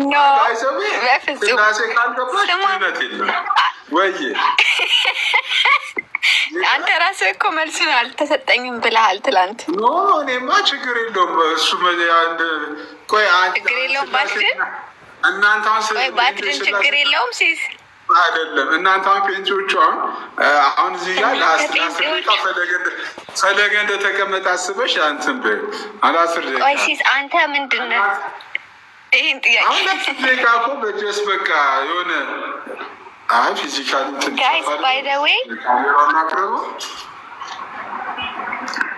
ኖ በፍጹም ስላሴ ካልገባሽ ድነት የለም ወይ? አንተ ራስህ እኮ መልሱን አልተሰጠኝም ብለሃል ትላንት። ኖ እኔማ ችግር የለውም እሱ ቆይ ችግር የለውም ባትድን እናንተ ባትድን ችግር የለውም ሲስ አይደለም እናንተ ፔንቲዎቹ አሁን እዚህ ጋር ፈለገ እንደተቀመጠ አስበሽ አንትን አላስር ቆይ ሲስ አንተ ምንድን ነህ? ይህን ጥያቄ እኮ በጀስ በቃ የሆነ ፊዚካል ጋይስ ባይ ዘ ዌይ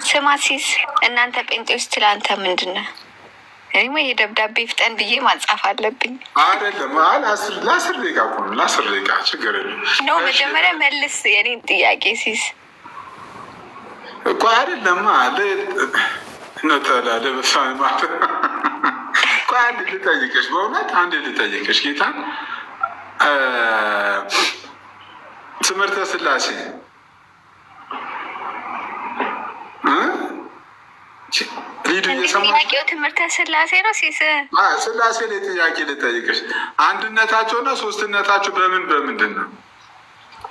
ስማ ሲስ እናንተ ጴንጤዎች ትላንተ ምንድን ነህ? እኔማ የደብዳቤ ፍጠን ብዬ ማጻፍ አለብኝ። አይደለም ለአስር ደቂቃ እኮ ነው። ለአስር ደቂቃ ችግር የለም ነው። መጀመሪያ መልስ የኔን ጥያቄ ሲስ እኮ አይደለም ነጠላ ለበሳሚ ማለት እኮ አንድ ልጠይቅሽ፣ በእውነት አንድ ልጠይቅሽ ጌታን ትምህርተ ስላሴ ጥያቄው ትምህርተ ስላሴ ነው ሲስ ስላሴ ላይ ጥያቄ ልጠይቅሽ፣ አንድነታቸውና ሶስትነታቸው በምንድን ነው?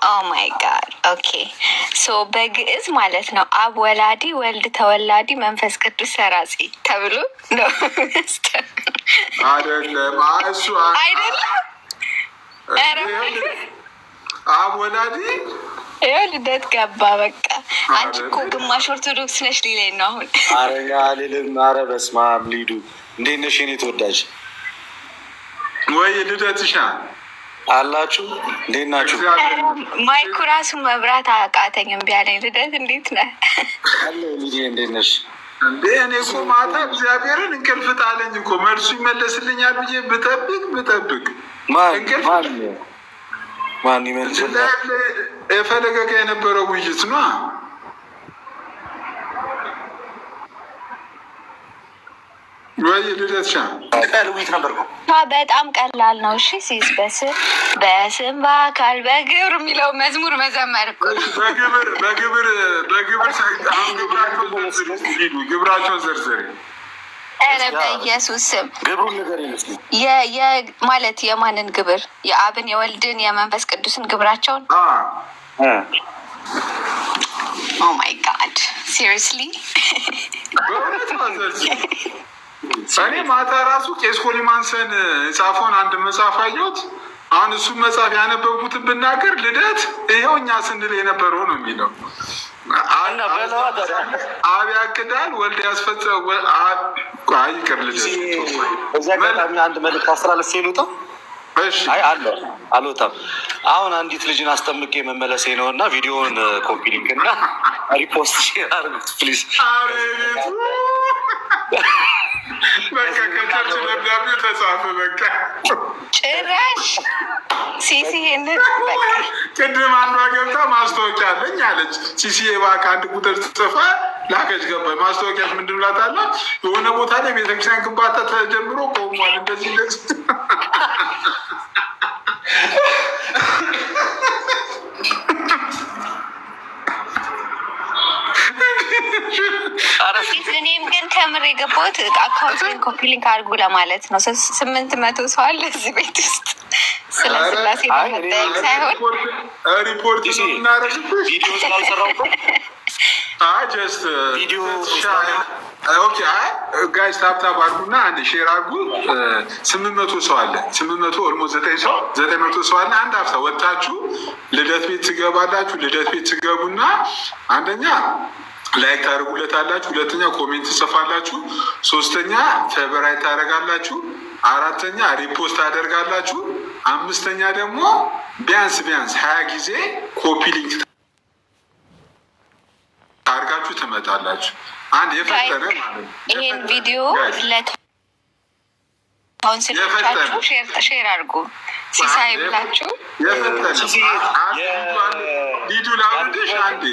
ኦ ማይ ጋድ ኦኬ ሶ በግዕዝ ማለት ነው አብ ወላዲ ወልድ ተወላዲ መንፈስ ቅዱስ ሰራጺ ተብሎ ነው አይደለም? እሱ አይደለም አብ ወላዲ ይኸው ልደት ገባ። በቃ አንቺ እኮ ግማሽ ኦርቶዶክስ ነሽ ሊለኝ ነው አሁን። አረኛ ልልም። ኧረ በስመ አብ ሊዱ እንዴት ነሽ የኔ ተወዳጅ? ወይ ልደትሻ አላችሁ? እንዴት ናችሁ? ማይኩ ራሱ መብራት አቃተኝ እምቢ አለኝ። ልደት እንዴት ነህ? አለ ሊዲ እንዴት ነሽ? እንዴ እኔ እኮ ማታ እግዚአብሔርን እንቅልፍ ጣለኝ እኮ መልሱ ይመለስልኛል ብዬ ብጠብቅ ማን ይመልስልኛል? የፈለገ ጋር የነበረው ውይይት ነው። ወይ ልደትሻ ውይይት ነበር እኮ በጣም ቀላል ነው። እሺ ሲስ በስም በአካል በግብር የሚለው መዝሙር መዘመር እኮ ግብራቸውን ዘርዘሪ። ኧረ በኢየሱስ ስም ግብሩን ነገር ይመስል ማለት የማንን ግብር? የአብን የወልድን የመንፈስ ቅዱስን ግብራቸውን። ኦ ማይ ጋድ ሲሪየስሊ እኔ ማታ ራሱ ቄስ ኮሊማንሰን የጻፈውን አንድ መጽሐፍ አየሁት። አሁን እሱም መጽሐፍ ያነበብኩትን ብናገር ልደት ይኸው እኛ ስንል የነበረው ነው የሚለው። አብ ያቅዳል ወልድ ያስፈጽማል። ይቅር ልደት አንድ መልዕክት አስተላለፍ ሲሉታ አይ አልወጣም። አሁን አንዲት ልጅን አስጠምቄ መመለሴ ነው እና ቪዲዮውን ኮፒ ሊንክ እና ሪፖስት ሼር አድርጉት ፕሊዝ። በቃ ከታች ደብዳቤው ተጻፈ። በቃ ጭራሽ ሲሲ ይሄንን በቃ ቅድም አንዷ ገብታ ማስታወቂያ አለኝ አለች። ሲሲ እባክህ አንድ ቁጥር ጽፋ ላከች። ገባኝ። ማስታወቂያ ምንድን ላታለ የሆነ ቦታ ላይ ቤተክርስቲያን ግንባታ ተጀምሮ ቆሟል። እንደዚህ እኔም ግን ከምር የገባሁት አካውንትን ኮፒ ሊንክ አድርጉ ለማለት ነው። 800 ሰው አለ እዚህ ቤት ውስጥ ስለ ስላሴ ለመጠየቅ ሳይሆን ሪፖርት እናደርግብሽ ቪዲዮ ስላልሰራው ቪዲዮ ጋይስ ታፕታፕ አድርጉና አንድ ሼር አድርጉ። 800 ሰው አለ። 800 ኦልሞስት 900 ሰው አለ። አንድ ሀፍታ ወጣችሁ ልደት ቤት ትገባላችሁ። ልደት ቤት ትገቡና አንደኛ ላይክ ታደርጉለታላችሁ። ሁለተኛ ኮሜንት ትጽፋላችሁ። ሶስተኛ ፌቨራይት ታደርጋላችሁ። አራተኛ ሪፖስት ታደርጋላችሁ። አምስተኛ ደግሞ ቢያንስ 20 ጊዜ ኮፒ ሊንክ ታርጋችሁ ትመጣላችሁ። አንድ የፈጠነ ማለት ነው። ይሄን ቪዲዮ ለካውንስሎቻችሁ ሼር አድርጉ። ሲሳይ ብላችሁ ሊዱ ላውንድሽ አንዴ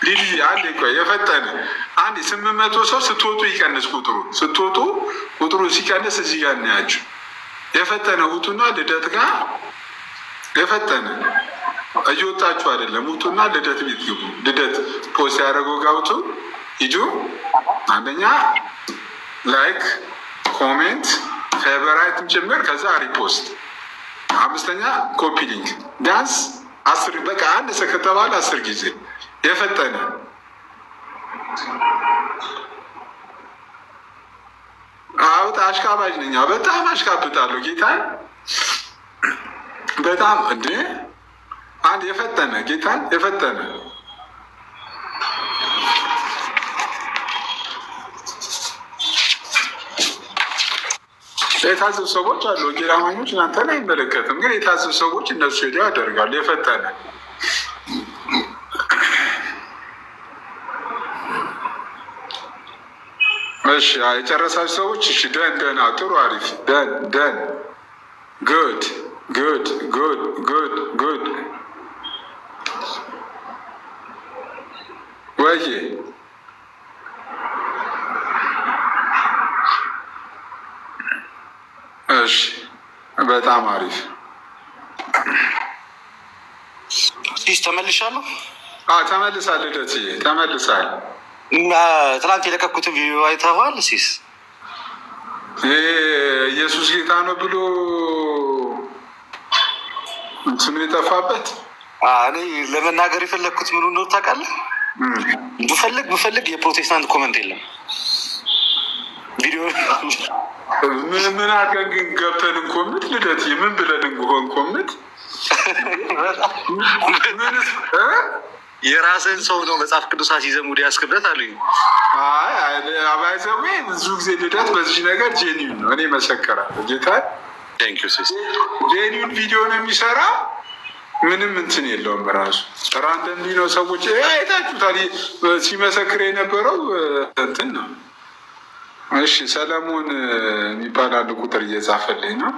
ሊዲ አንዴ ቆይ የፈጠነ አንዴ 800 ሰው ስትወጡ ይቀንስ ቁጥሩ ሲቀንስ እዚህ ጋር እናያችሁ። የፈጠነ ውጡና ልደት ጋር የፈጠነ እየወጣችሁ አይደለም። ውጡና ልደት ቤት ግቡ። ልደት ፖስት ያደረገው ጋር ውጡ ሂዱ። አንደኛ ላይክ ኮሜንት ፌቨራይትም ጭምር፣ ከዛ ሪፖስት፣ አምስተኛ ኮፒ ሊንክ። ቢያንስ 10 በቃ አንድ ሰው ከተባለ 10 ጊዜ የፈጠነ አውጣ። አሽቃባጭ ነኝ፣ በጣም አሽቃብጣለሁ ጌታን በጣም እንዴ። አንድ የፈጠነ ጌታን የፈጠነ የታዘቡ ሰዎች አሉ። ወንጌል አማኞች እናንተን አይመለከትም፣ ግን የታዘቡ ሰዎች እነሱ ሄደው ያደርጋሉ። የፈጠነ እሺ፣ የጨረሳችሁ ሰዎች እሺ፣ ደህና ጥሩ፣ አሪፍ፣ ደን ጉድ ጉድ ጉድ ጉድ ጉድ ወይ እሺ፣ በጣም አሪፍ ሲስ ተመልሻለሁ። ተመልሳል፣ ልደትዬ ተመልሳል። ትናንት የለቀኩትን ቪዲዮ አይተኸዋል ሲስ? ኢየሱስ ጌታ ነው ብሎ እንትኑ የጠፋበት እኔ ለመናገር የፈለግኩት ምኑ ነው ታውቃለህ? ብፈልግ የፕሮቴስታንት ኮመንት የለም ቪዲዮ ምን አድርገን ግን ገብተን እንኮምት ልደት ምን ብለን እንኮምት የራስህን ሰው ነው መጽሐፍ ቅዱስ አስይዘህ ሙድ ያስክበት አሉኝ። አባይዘዌ ብዙ ጊዜ ልደት በዚህ ነገር ጄኒውን ነው። እኔ መሰከራለሁ ጌታ ጄኒውን ቪዲዮ ነው የሚሰራ። ምንም እንትን የለውም። በራሱ ራንደም ነው። ሰዎች አይታችሁታል። ሲመሰክር የነበረው እንትን ነው። እሺ ሰለሞን የሚባል አንድ ቁጥር እየጻፈልኝ ነው።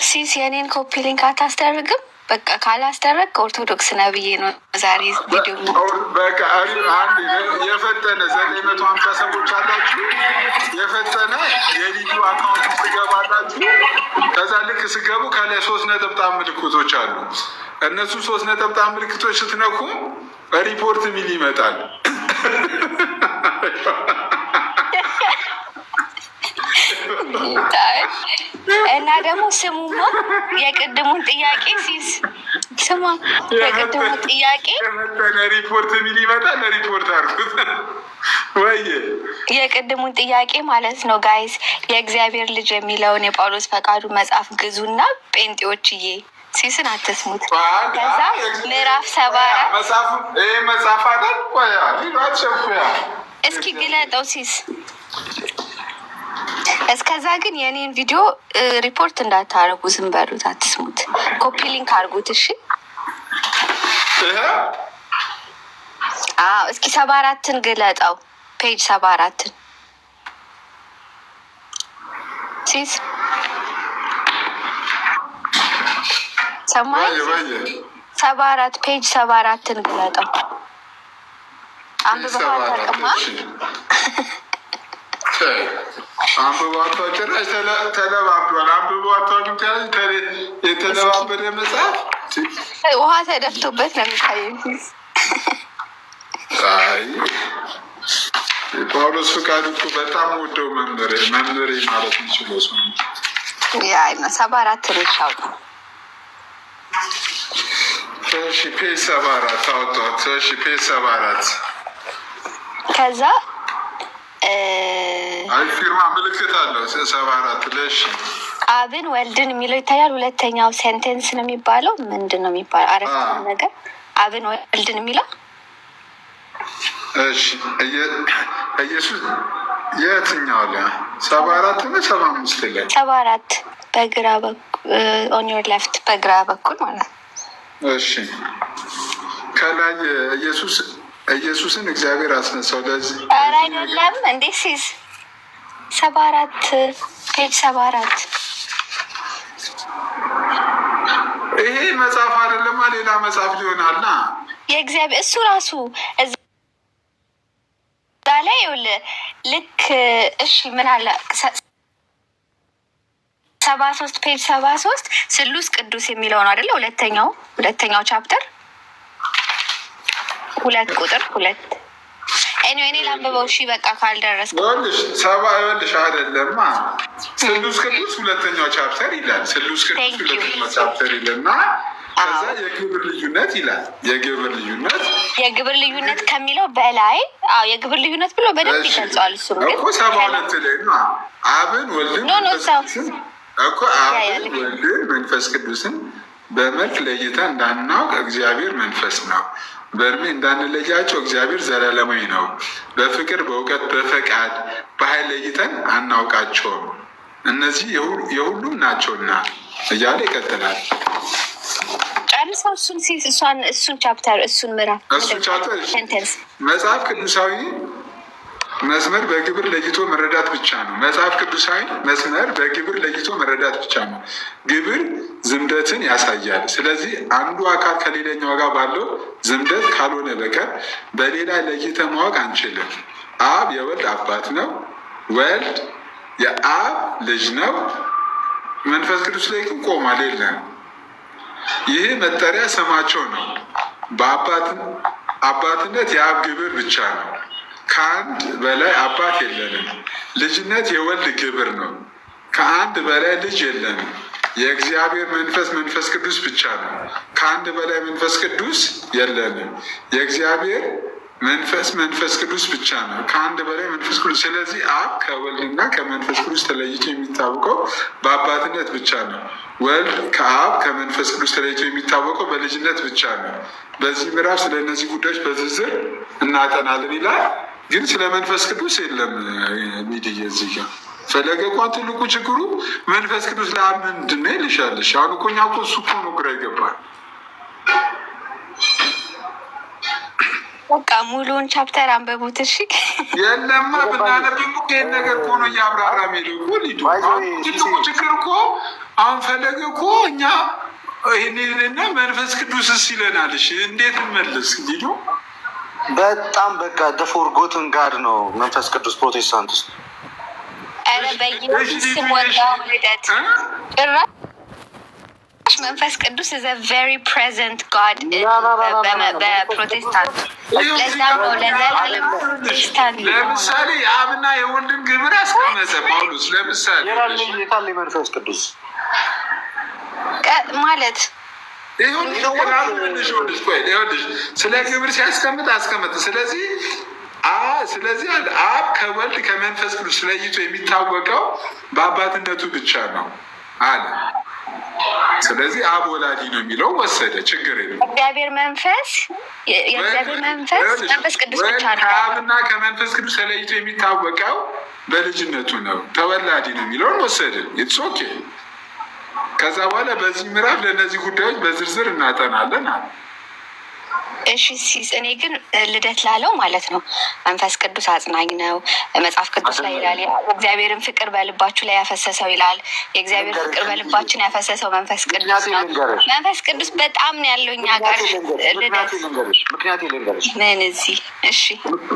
ሲስ የኔን ኮፒ ሊንክ አታስደርግም? በቃ ካላስደረግ ኦርቶዶክስ ነብዬ ነው ዛሬ ቪዲዮ በቃ አንድ የፈጠነ 950 ሰዎች አላችሁ። የፈጠነ የልዩ አካውንት ትገባላችሁ። ከዛ ልክ ስገቡ ከላይ 3 ነጠብጣብ ምልክቶች አሉ። እነሱ 3 ነጠብጣብ ምልክቶች ስትነኩ ሪፖርት ሚል ይመጣል። እና ደግሞ ስሙማ የቅድሙን ጥያቄ ሲስ ስማ፣ የቅድሙን ጥያቄ ሪፖርት ሚል ይመጣል። ሪፖርት አድርጉት ወይ የቅድሙን ጥያቄ ማለት ነው ጋይስ። የእግዚአብሔር ልጅ የሚለውን የጳውሎስ ፈቃዱ መጽሐፍ ግዙና ጴንጤዎችዬ ሲስን አትስሙት። ከዛ ምዕራፍ 74 መጽሐፍ አይደል? እስኪ ግለጠው ሲስ። እስከዛ ግን የኔን ቪዲዮ ሪፖርት እንዳታረጉ፣ ዝም በሉት፣ አትስሙት። ኮፒ ሊንክ አድርጉት እሺ። እስኪ 74ን ግለጠው፣ ፔጅ 74ን ሲስ ሰማይ 74 ፔጅ 74ን ግለጠው። አንብበሃል ታውቅማ? አንብቧቸው ጭራሽ ተለባብዷል። አንብቧቸው የተለባበደ መጽሐፍ ውሃ ተደፍቶበት ነው የሚታየው። ጳውሎስ ፍቃዱ እኮ በጣም ወደው መምህሬ ማለት የሚችለው ሰው ነው። 74 ርሻው ነው። ፔጅ 74 አወጣሁት። ፔጅ 74 ከዛ ፊርማ ምልክት አለው 74 ለሽ አብን ወልድን የሚለው ይታያል። ሁለተኛው ሴንቴንስ ነው የሚባለው። ምንድን ነው የሚባለው? አረፍተ ነገር አብን ወልድን የሚለው እሺ። ኢየሱስ የትኛው ላይ 74 ነው? 75 ላይ 74 በግራ በኩል ኦን ዮር ሌፍት በግራ በኩል ማለት ነው። እሺ ከላይ ኢየሱስን እግዚአብሔር አስነሳው። ለዚህ ኧረ አይደለም እንዴ ሲስ 74 ፔጅ 74 ይሄ መጽሐፍ አይደለማ፣ ሌላ መጽሐፍ ሊሆናልና የእግዚአብሔር እሱ ራሱ እዛ ላይ ይኸውልህ ልክ እሺ ምን አለ 73 ፔጅ 73 ስሉስ ቅዱስ የሚለው ነው አይደለ? ሁለተኛው ቻፕተር 2 ቁጥር 2 እኔ ላንብበው። እሺ በቃ ካልደረስኩ ይኸውልሽ አይደለማ ስሉስ ቅዱስ ሁለተኛው ቻፕተር ይላል። ስሉስ ቅዱስ ሁለተኛው ቻፕተር ይልና ከዛ የግብር ልዩነት ይላል። የግብር ልዩነት ከሚለው በላይ የግብር ልዩነት ብሎ በደንብ ይገልጸዋል። እሱም ግን እኮ 72 ላይ ነው። አብን ወልድን መንፈስ ቅዱስን በመልክ ለይተን እንዳናውቅ እግዚአብሔር መንፈስ ነው። በእድሜ እንዳንለያቸው እግዚአብሔር ዘላለማዊ ነው። በፍቅር በእውቀት በፈቃድ በኃይል ለይተን አናውቃቸውም። እነዚህ የሁሉም ናቸውና እያለ ይቀጥላል። ጨርሰው እሱን ቻፕተር ምዕራፍ መጽሐፍ ቅዱሳዊ መስመር በግብር ለይቶ መረዳት ብቻ ነው። መጽሐፍ ቅዱሳዊ መስመር በግብር ለይቶ መረዳት ብቻ ነው። ግብር ዝምደትን ያሳያል። ስለዚህ አንዱ አካል ከሌላኛው ጋር ባለው ዝምደት ካልሆነ በቀር በሌላ ለይተ ማወቅ አንችልም። አብ የወልድ አባት ነው። ወልድ የአብ ልጅ ነው። መንፈስ ቅዱስ ላይ ግን ቆሟል የለም። ይህ መጠሪያ ስማቸው ነው። አባትነት የአብ ግብር ብቻ ነው። ከአንድ በላይ አባት የለንም። ልጅነት የወልድ ግብር ነው። ከአንድ በላይ ልጅ የለንም። የእግዚአብሔር መንፈስ ቅዱስ ብቻ ነው። ከአንድ በላይ መንፈስ ቅዱስ የለንም። የእግዚአብሔር መንፈስ ቅዱስ ብቻ ነው። ከአንድ በላይ መንፈስ ቅዱስ። ስለዚህ አብ ከወልድና ከመንፈስ ቅዱስ ተለይቶ የሚታወቀው በአባትነት ብቻ ነው። ወልድ ከአብ ከመንፈስ ቅዱስ ተለይቶ የሚታወቀው በልጅነት ብቻ ነው። በዚህ ምዕራፍ ስለ እነዚህ ጉዳዮች በዝርዝር እናጠናለን ይላል። ግን ስለ መንፈስ ቅዱስ የለም። ሚድዬ እዚህ ጋር ፈለገ እንኳን ትልቁ ችግሩ መንፈስ ቅዱስ ለአብ ምንድን ነው ይልሻለሽ። አሁን እኮ እኛ እኮ እሱ እኮ ነው ግራ ይገባል። በቃ ሙሉውን ቻፕተር አንበቡት እሺ። የለማ ብናነብ ይህን ነገር እኮ ነው እያብራራ ሄደው እኮ ሊዱ ትልቁ ችግር እኮ አሁን ፈለገ እኮ እኛ ይህንና መንፈስ ቅዱስስ ይለናልሽ እንዴት እንመልስ ሊዱ በጣም በቃ ደፎርጎትን ጋድ ነው መንፈስ ቅዱስ ፕሮቴስታንት ውስጥ በየስም ወጣው ልደት መንፈስ ቅዱስ is a very present God በፕሮቴስታንት ለዛም ነው ለዘላለም ፕሮቴስታንት። ለምሳሌ የአብና የወልድን ግብር አስቀመጠ ጳውሎስ። ለምሳሌ የታለ መንፈስ ቅዱስ ማለት ስለ ግብር ሲያስቀምጥ አስቀምጥ። ስለዚህ አብ ከወልድ ከመንፈስ ቅዱስ ለይቶ የሚታወቀው በአባትነቱ ብቻ ነው አለ። ስለዚህ አብ ወላዲ ነው የሚለው ወሰደ፣ ችግር የለም። እግዚአብሔር መንፈስ ቅዱስ ብቻ ነው። ከአብና ከመንፈስ ቅዱስ ተለይቶ የሚታወቀው በልጅነቱ ነው፣ ተወላዲ ነው የሚለውን ወሰደ። ኢትስ ኦኬ። ከዛ በኋላ በዚህ ምዕራፍ ለእነዚህ ጉዳዮች በዝርዝር እናጠናለን አለ። እሺ እኔ ግን ልደት ላለው ማለት ነው መንፈስ ቅዱስ አጽናኝ ነው። መጽሐፍ ቅዱስ ላይ ይላል እግዚአብሔርን ፍቅር በልባችሁ ላይ ያፈሰሰው ይላል። የእግዚአብሔር ፍቅር በልባችን ያፈሰሰው መንፈስ ቅዱስ ነው። መንፈስ ቅዱስ በጣም ነው ያለው እኛ ጋር። ልደት ምን እዚህ እሺ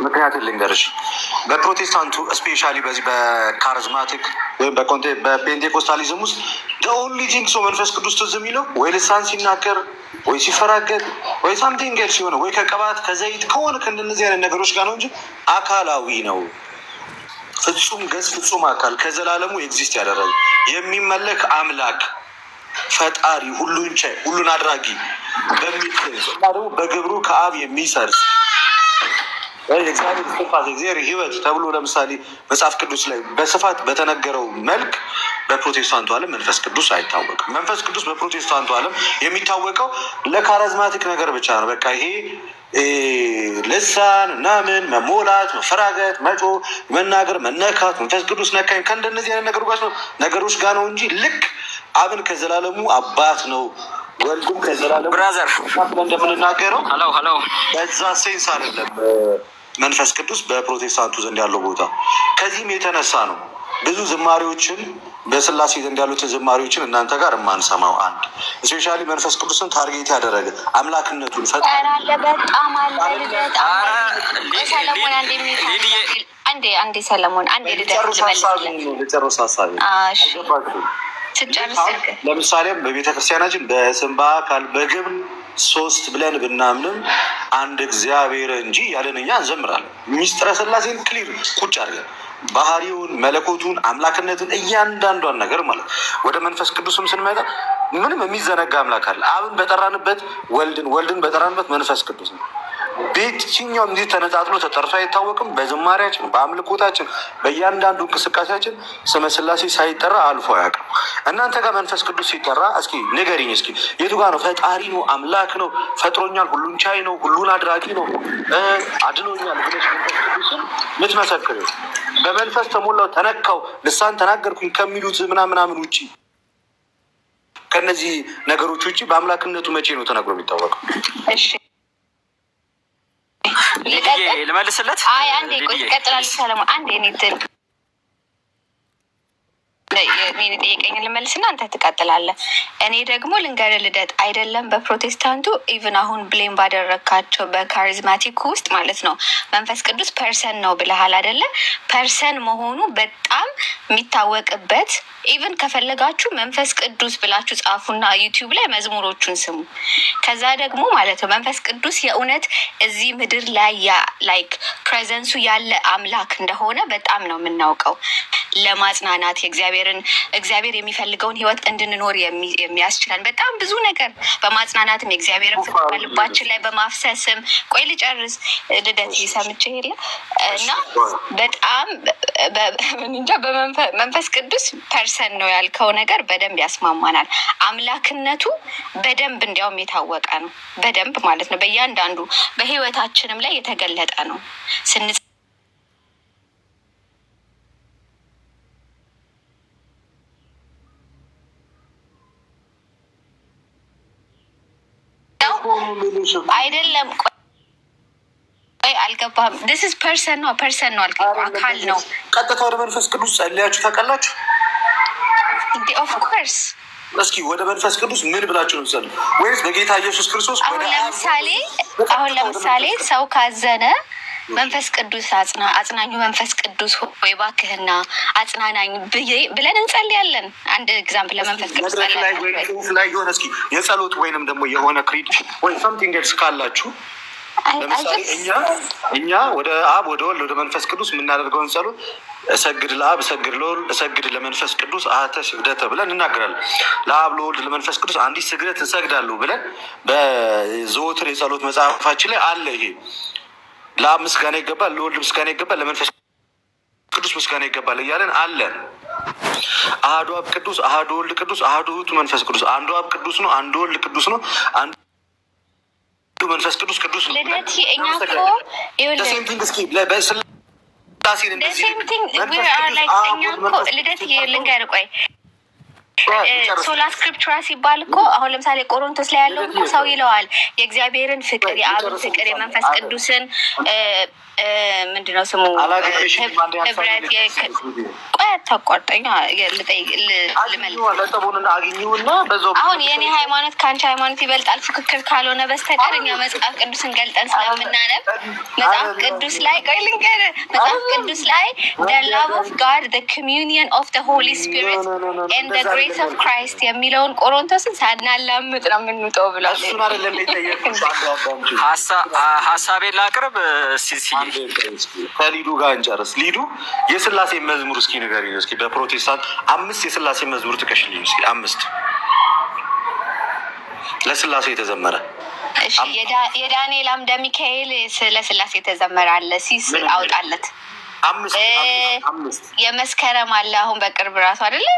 ምክንያት ልንገርሽ። በፕሮቴስታንቱ ስፔሻሊ በዚህ በካሪዝማቲክ ወይም በፔንቴኮስታሊዝም ውስጥ ኦንሊ ቲንግ ሰው መንፈስ ቅዱስ ትዝ የሚለው ወይ ልሳን ሲናገር ወይ ሲፈራገጥ ወይ ሳምቲንግ ኤልስ ሲሆነ ወይ ከቅባት ከዘይት ከሆነ ከእንደነዚህ አይነት ነገሮች ጋር ነው እንጂ አካላዊ ነው። ፍጹም ገጽ ፍጹም አካል ከዘላለሙ ኤግዚስት ያደረገ የሚመለክ አምላክ ፈጣሪ ሁሉን ቻይ ሁሉን አድራጊ በሚል በግብሩ ከአብ የሚሰርጽ እግዚአብሔር ሕይወት ተብሎ ለምሳሌ መጽሐፍ ቅዱስ ላይ በስፋት በተነገረው መልክ በፕሮቴስታንቱ ዓለም መንፈስ ቅዱስ አይታወቅም። መንፈስ ቅዱስ በፕሮቴስታንቱ ዓለም የሚታወቀው ለካሪዝማቲክ ነገር ብቻ ነው። በቃ ይሄ ልሳን ምናምን መሞላት፣ መፈራገጥ፣ መጮ፣ መናገር፣ መነካት መንፈስ ቅዱስ ነካኝ ከእንደነዚህ አይነት ነገሮች ጋር ነው እንጂ ልክ አብን ከዘላለሙ አባት ነው ወልዱም ከዘላለሙ ብራዘር እንደምንናገረው በዛ ሴንስ አይደለም። መንፈስ ቅዱስ በፕሮቴስታንቱ ዘንድ ያለው ቦታ ከዚህም የተነሳ ነው ብዙ ዝማሬዎችን በስላሴ ዘንድ ያሉትን ዝማሬዎችን እናንተ ጋር የማንሰማው። አንድ ስፔሻሊ መንፈስ ቅዱስን ታርጌት ያደረገ አምላክነቱን አንዴ ሰለሞን አንዴ ልጨርስ ሀሳቢ ለምሳሌ በቤተክርስቲያናችን በስም በአካል በግብር ሶስት ብለን ብናምንም አንድ እግዚአብሔር እንጂ ያለን እኛ እንዘምራለን። ሚስጥረ ስላሴን ክሊር ቁጭ አድርገን ባህሪውን፣ መለኮቱን፣ አምላክነትን እያንዳንዷን ነገር ማለት ወደ መንፈስ ቅዱስም ስንመጣ ምንም የሚዘነጋ አምላክ አለ። አብን በጠራንበት ወልድን በጠራንበት መንፈስ ቅዱስ ነው። በየትኛውም እንዲህ ተነጣጥሎ ተጠርቶ አይታወቅም። በዝማሬያችን፣ በአምልኮታችን፣ በእያንዳንዱ እንቅስቃሴያችን ስመ ስላሴ ሳይጠራ አልፎ አያውቅም። እናንተ ጋር መንፈስ ቅዱስ ሲጠራ እስኪ ንገሪኝ፣ እስኪ የቱ ጋር ነው? ፈጣሪ ነው፣ አምላክ ነው፣ ፈጥሮኛል፣ ሁሉን ቻይ ነው፣ ሁሉን አድራጊ ነው፣ አድኖኛል ብለሽ መንፈስ ቅዱስን ምትመሰክሪው በመንፈስ ተሞላው ተነካው ልሳን ተናገርኩኝ ከሚሉት ምናምን ውጭ ከነዚህ ነገሮች ውጭ በአምላክነቱ መቼ ነው ተናግሮ የሚታወቀው? እሺ ልመልስለት። አይ አንዴ ቆይ፣ ይቀጥላል ሰለሞን። አንዴ እኔ ጠየቀኝ ልመልስና አንተ ትቀጥላለህ። እኔ ደግሞ ልንገርህ ልደት አይደለም በፕሮቴስታንቱ ኢቭን አሁን ብሌም ባደረግካቸው በካሪዝማቲክ ውስጥ ማለት ነው መንፈስ ቅዱስ ፐርሰን ነው ብለሃል አይደለ? ፐርሰን መሆኑ በጣም የሚታወቅበት ኢቭን ከፈለጋችሁ መንፈስ ቅዱስ ብላችሁ ጻፉና ዩቲዩብ ላይ መዝሙሮቹን ስሙ። ከዛ ደግሞ ማለት ነው መንፈስ ቅዱስ የእውነት እዚህ ምድር ላይ ላይክ ፕሬዘንሱ ያለ አምላክ እንደሆነ በጣም ነው የምናውቀው። ለማጽናናት እግዚአብሔር የሚፈልገውን ህይወት እንድንኖር የሚያስችለን በጣም ብዙ ነገር በማጽናናትም የእግዚአብሔርን ፍቅር በልባችን ላይ በማፍሰስም ቆይ ልጨርስ ልደት ሰምቼ የለ እና በጣም እንጃ በመንፈስ ቅዱስ ፐርሰን ነው ያልከው ነገር በደንብ ያስማማናል። አምላክነቱ በደንብ እንዲያውም የታወቀ ነው። በደንብ ማለት ነው በእያንዳንዱ በህይወታችንም ላይ የተገለጠ ነው። አይደለም ቆይ አልገባህም። this is ፐርሰን ነው አካል ነው። ቀጥታ ወደ መንፈስ ቅዱስ ጸልያችሁ ታውቃላችሁ? ኦፍ ኮርስ። እስኪ ወደ መንፈስ ቅዱስ ምን ብላችሁ ነው ጸልዩ? ወይስ በጌታ ኢየሱስ ክርስቶስ አሁን ለምሳሌ ሰው ካዘነ መንፈስ ቅዱስ አጽናኙ መንፈስ ቅዱስ ሆይ እባክህና አጽናናኝ ብለን እንጸልያለን። አንድ ኤግዛምፕል ለመንፈስ ቅዱስ ላይ የሆነ እስኪ የጸሎት ወይንም ደግሞ የሆነ ክሪድ ወይ ሳምቲንግ ኤልስ ካላችሁ ለምሳሌ እኛ ወደ አብ ወደ ወልድ ወደ መንፈስ ቅዱስ የምናደርገውን ጸሎት እሰግድ ለአብ እሰግድ ለወልድ እሰግድ ለመንፈስ ቅዱስ አሐተ ስግደተ ብለን እናገራለን። ለአብ ለወልድ ለመንፈስ ቅዱስ አንዲት ስግደት እንሰግዳለሁ ብለን በዘወትር የጸሎት መጽሐፋችን ላይ አለ። ይሄ ለአብ ምስጋና ይገባል፣ ለወልድ ምስጋና ይገባል፣ ለመንፈስ ቅዱስ ምስጋና ይገባል እያለን አለን። አሐዱ አብ ቅዱስ፣ አሐዱ ወልድ ቅዱስ፣ አሐዱ ውእቱ መንፈስ ቅዱስ። አንዱ አብ ቅዱስ ነው፣ አንዱ ወልድ ቅዱስ ነው፣ አንዱ መንፈስ ቅዱስ ቅዱስ ነው። ሶላ ስክሪፕቹራ ሲባል እኮ አሁን ለምሳሌ ቆሮንቶስ ላይ ያለው እኮ ሰው ይለዋል የእግዚአብሔርን ፍቅር የአብን ፍቅር የመንፈስ ቅዱስን ምንድነው ስሙ ህብረት ቆይ አታቋርጠኝ አሁን የእኔ ሃይማኖት ከአንቺ ሃይማኖት ይበልጣል ፍክክር ካልሆነ በስተቀር እኛ መጽሐፍ ቅዱስን ገልጠን ስለምናነብ መጽሐፍ ቅዱስ ላይ ቆይ ልንገርህ መጽሐፍ ቅዱስ ላይ the love of God the communion of the Holy Spirit and the grace of Christ የሚለውን ቆሮንቶስን ሳናላምጥ ነው የምንውጠው ብሏል። ሀሳቤን ላቅርብ ከሊዱ ጋር እንጨርስ። ሊዱ የስላሴ መዝሙር እስኪ ንገሪኝ እስኪ በፕሮቴስታንት 5 የስላሴ መዝሙር ጥቀሽልኝ እስኪ 5 ለስላሴ የተዘመረ። እሺ የዳንኤል አምደ ሚካኤል ስለ ስላሴ የተዘመረ አለ ሲስ አውጣለት። 5 የመስከረም አለ አሁን በቅርብ ራሱ አይደለ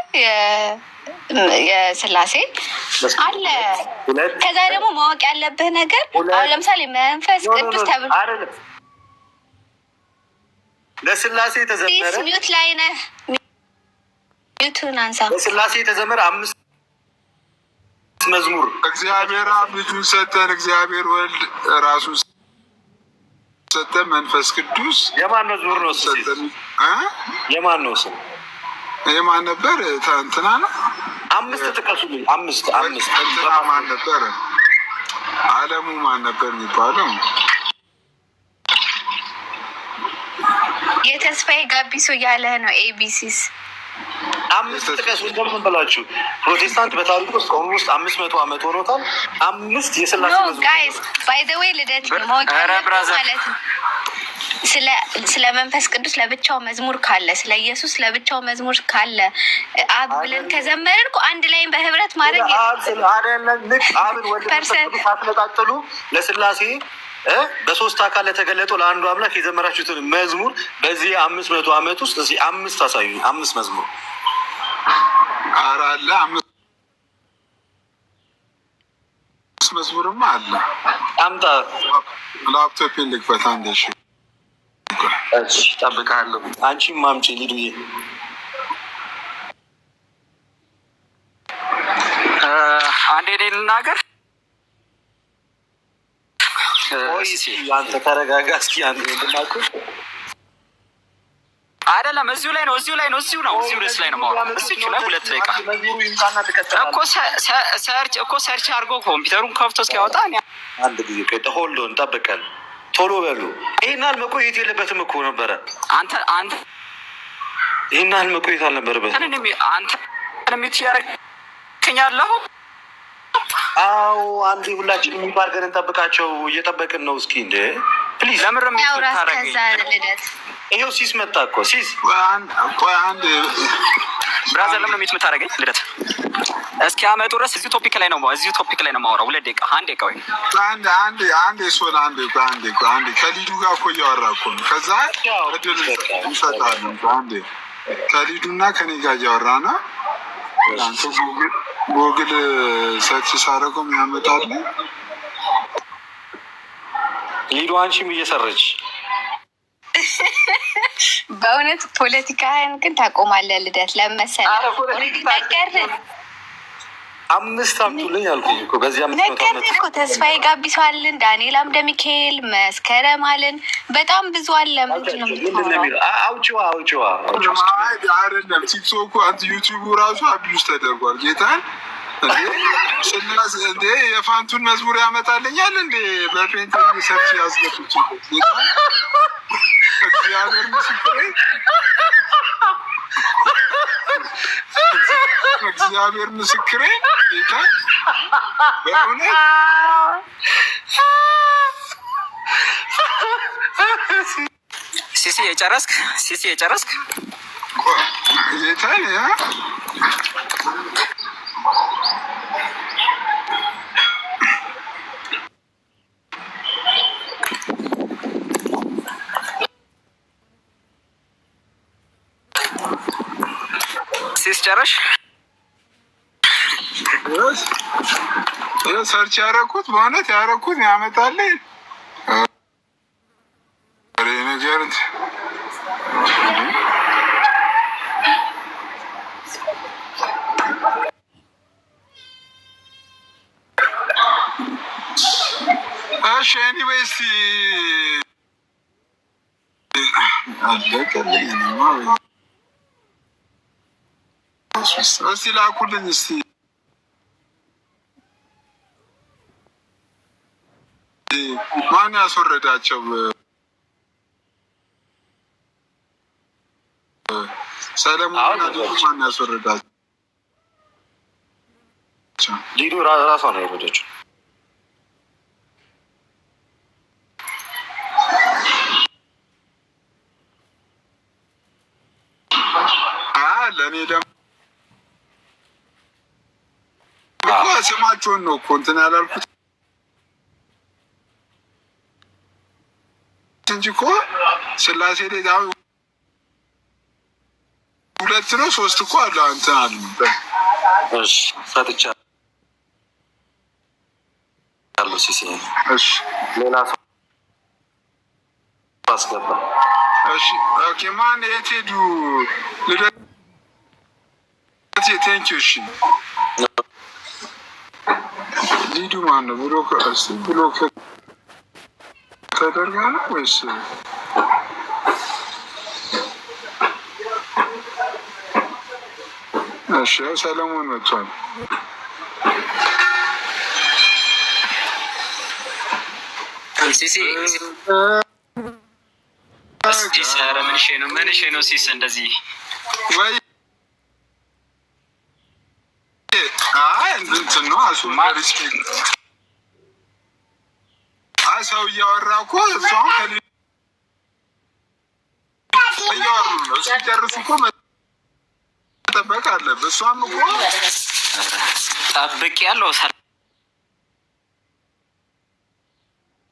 የስላሴ አለ። ከዛ ደግሞ ማወቅ ያለብህ ነገር አሁን ለምሳሌ መንፈስ ቅዱስ ተብሎ ለስላሴ የተዘመረ ሚዩት ላይ ነህ ሚዩቱን አንሳ። ለስላሴ የተዘመረ 5 መዝሙር እግዚአብሔር አብ ልጁን ሰጠን፣ እግዚአብሔር ወልድ ራሱን ሰጠን፣ መንፈስ ቅዱስ የማን መዝሙር ነው? የማን ነው ስም? የማን ነበር? እንትና ነው። 5 ጥቀሱልኝ። 5 ማን ነበር? አለሙ ማን ነበር የሚባለው? የተስፋዬ ጋቢሶ ያለ ነው። ኤቢሲስ 5 ጥቀሱ እንደምን ብላችሁ። ፕሮቴስታንት በታሪክ ውስጥ ኦልሞስት 500 ዓመት ሆኖታል። 5 የስላሴ መዝሙር ጋይስ ባይ ዘ ዌይ ልደት ማለት ነው። ስለ መንፈስ ቅዱስ ለብቻው መዝሙር ካለ፣ ስለ ኢየሱስ ለብቻው መዝሙር ካለ አብ ብለን ከዘመርን እኮ አንድ ላይ በህብረት ማድረግ አይደለም። ልክ አብን ወደ ሳትነጣጥሉ ለስላሴ በሶስት አካል ለተገለጠው ለአንዱ አምላክ የዘመራችሁትን መዝሙር በዚህ 500 ዓመት ውስጥ እዚህ 5 አሳዩ። 5 መዝሙር አራለ 5 መዝሙርማ አለ። አምጣ ላፕቶፕ ልክፈት አንዴ። እሺ ጠብቃለሁ። አንቺም ማምጪ ሊዱዬ። አንዴ እኔ ልናገር። አንተ ተረጋጋ እስኪ። አንዴ እንድናቁ አይደለም እዚሁ ላይ ነው እዚሁ ላይ ነው የማወራው። እዚሁ ላይ 2 ደቂቃ እኮ ሰርች አድርጎ ኮምፒውተሩን ከፍቶ እስኪያወጣ አንድ ጊዜ ሆልድ ኦን ጠብቀን ቶሎ በሉ። ይሄን ያህል መቆየት የለበትም እኮ ነበረ። አንተ ይሄን ያህል መቆየት አልነበረበትም። አንተ ያረክኛለሁ። አዎ አንዴ ሁላችንም የሚባርገን እንጠብቃቸው። እየጠበቅን ነው። እስኪ እንደ ፕሊዝ ለምን ታረጋኝ? ይሄው ሲስ መጣ እኮ ሲስ። ቆይ አንድ ብራዘር ለምን የምታረገኝ ልደት? እስኪ አመጡ ድረስ እዚሁ ቶፒክ ላይ ነው የማወራው። 2 ደቂቃ 1 ደቂቃ ወይ አንድ ሶን አንድ ከሊዱ ጋር እኮ እያወራ እኮ ነው። ከዛ እድል እንሰጣለን። አንዴ ከሊዱና ከኔ ጋር እያወራ ነው። አንተ ጉግል ሰርች ሳደርገው የሚያመጣል። ሊዱ አንቺም እየሰረች በእውነት ፖለቲካህን ግን ታቆማለህ ልደት። ለመሰለህ ነገር 5 አምጡልኝ አልኩኝ እኮ በዚህ 5 ነገር እኮ ተስፋዬ ጋቢሶ አለን፣ ዳንኤል አምደ ሚካኤል፣ መስከረም አለን። በጣም ብዙ አለ። ምንድን ነው አውጪዋ አይደለም ቲክቶኩ አንተ ዩቲዩቡ ራሱ አቢዩዝ ተደርጓል። ጌታን ስላስ እንደ የፋንቱን መዝሙር ያመጣልኛል እንደ በፔንት ሰርች ያስገቡት ጌታ እግዚአብሔር ምስክሬ እግዚአብሔር ምስክሬ ጌታ በእውነት ሲሲ የጨረስክ ጌታ ያ ሲስ ጨረሽ ሰርች ያደረኩት በእውነት ያመጣልኝ ነገር እሺ። ኤኒዌይስ አለቀልኝ። እስቲ ላኩልኝ እስቲ ማን ያስወረዳቸው? ሰለሞን ማን ያስወረዳቸው? ሊዱ ራሷ ነው የወረደችው። ለእኔ ደግሞ ስማቸውን ነው እኮ እንትን ያላልኩት እንጂ እኮ ስላሴ ላይ 2 ነው 3 እኮ አለ። እንትን አለ። እሺ ሰጥቻለሁ። ሲሲ እሺ ሌላ ሰው አስገባ። እሺ ኦኬ። ማን የት ሄዱ? ልደት ቴንክ ዩ። እሺ ሊዱ ማን ነው? ብሎክ ተደርጋ ነው ወይስ? እሺ ሰለሞን መጥቷል። ሲሲ መንሼ ነው ሲስ እንደዚህ ወይ እንትን ነው ሰው እያወራ እኮ እሷም እያወሩ ነው። ሲጨርሱ እኮ መጠበቅ አለበት። እሷም እኮ ጠብቅ ያለው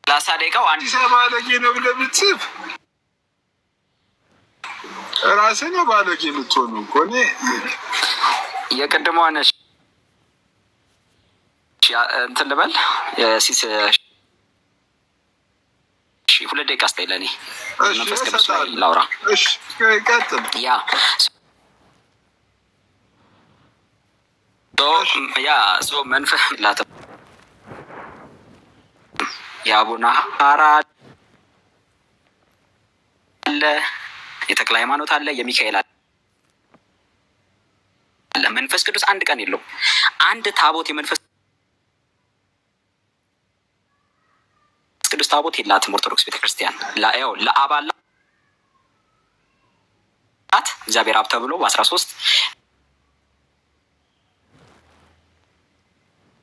30 ደቂቃው አንድ ባለጌ ነው ብለህ ብትጽፍ ራስህ ነው ባለጌ የምትሆነው እኮ። እኔ የቅድሟ ነሽ እንትን ልበል ሲስ 2 ደቂቃ ስታይ ለእኔ መንፈስ ቅዱስ ላይ ላውራ። ቀጥል። መንፈስ ላትም የአቡነ ሐራ አለ፣ የተክለ ሃይማኖት አለ፣ የሚካኤል አለ። መንፈስ ቅዱስ አንድ ቀን የለውም። አንድ ታቦት የመንፈስ ቅዱስ ታቦት የላትም ኦርቶዶክስ ቤተክርስቲያን። ለአባላት እግዚአብሔር አብ ተብሎ በ13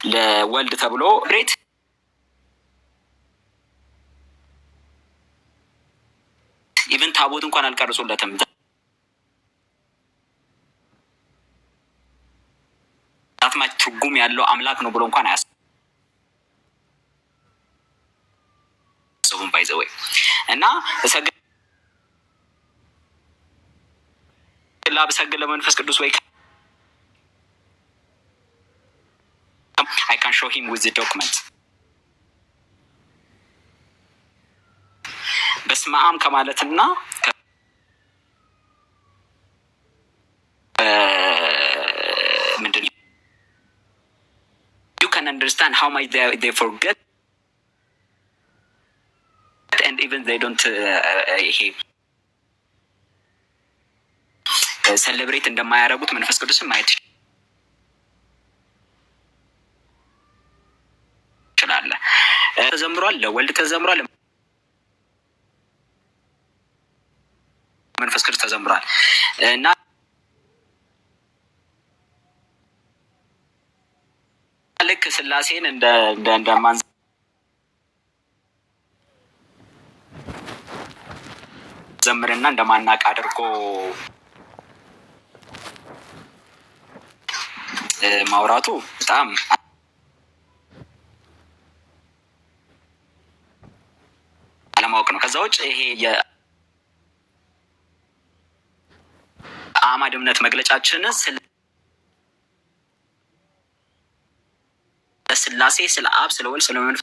ለወልድ ተብሎ ሬት ኢቨን ታቦት እንኳን አልቀርጹለትም። ዛትማች ትርጉም ያለው አምላክ ነው ብሎ እንኳን አያስቡም። ባይዘወይ እና ብሰግድ ለመንፈስ ቅዱስ ወይ I can show him with the document በስመ አብ ከማለትና ምንድን you can understand how much they forget and even they don't celebrate እንደማያረጉት መንፈስ ቅዱስን ማየት ይችላል። ተዘምሯል፣ ለወልድ ተዘምሯል፣ መንፈስ ቅዱስ ተዘምሯል እና ልክ ስላሴን እንደማን ዘምርና እንደማናቅ አድርጎ ማውራቱ በጣም አለማወቅ ነው። ከዛ ውጭ ይሄ የአማድ እምነት መግለጫችን ስለ ስላሴ፣ ስለ አብ፣ ስለ ወልድ፣ ስለ መንፈስ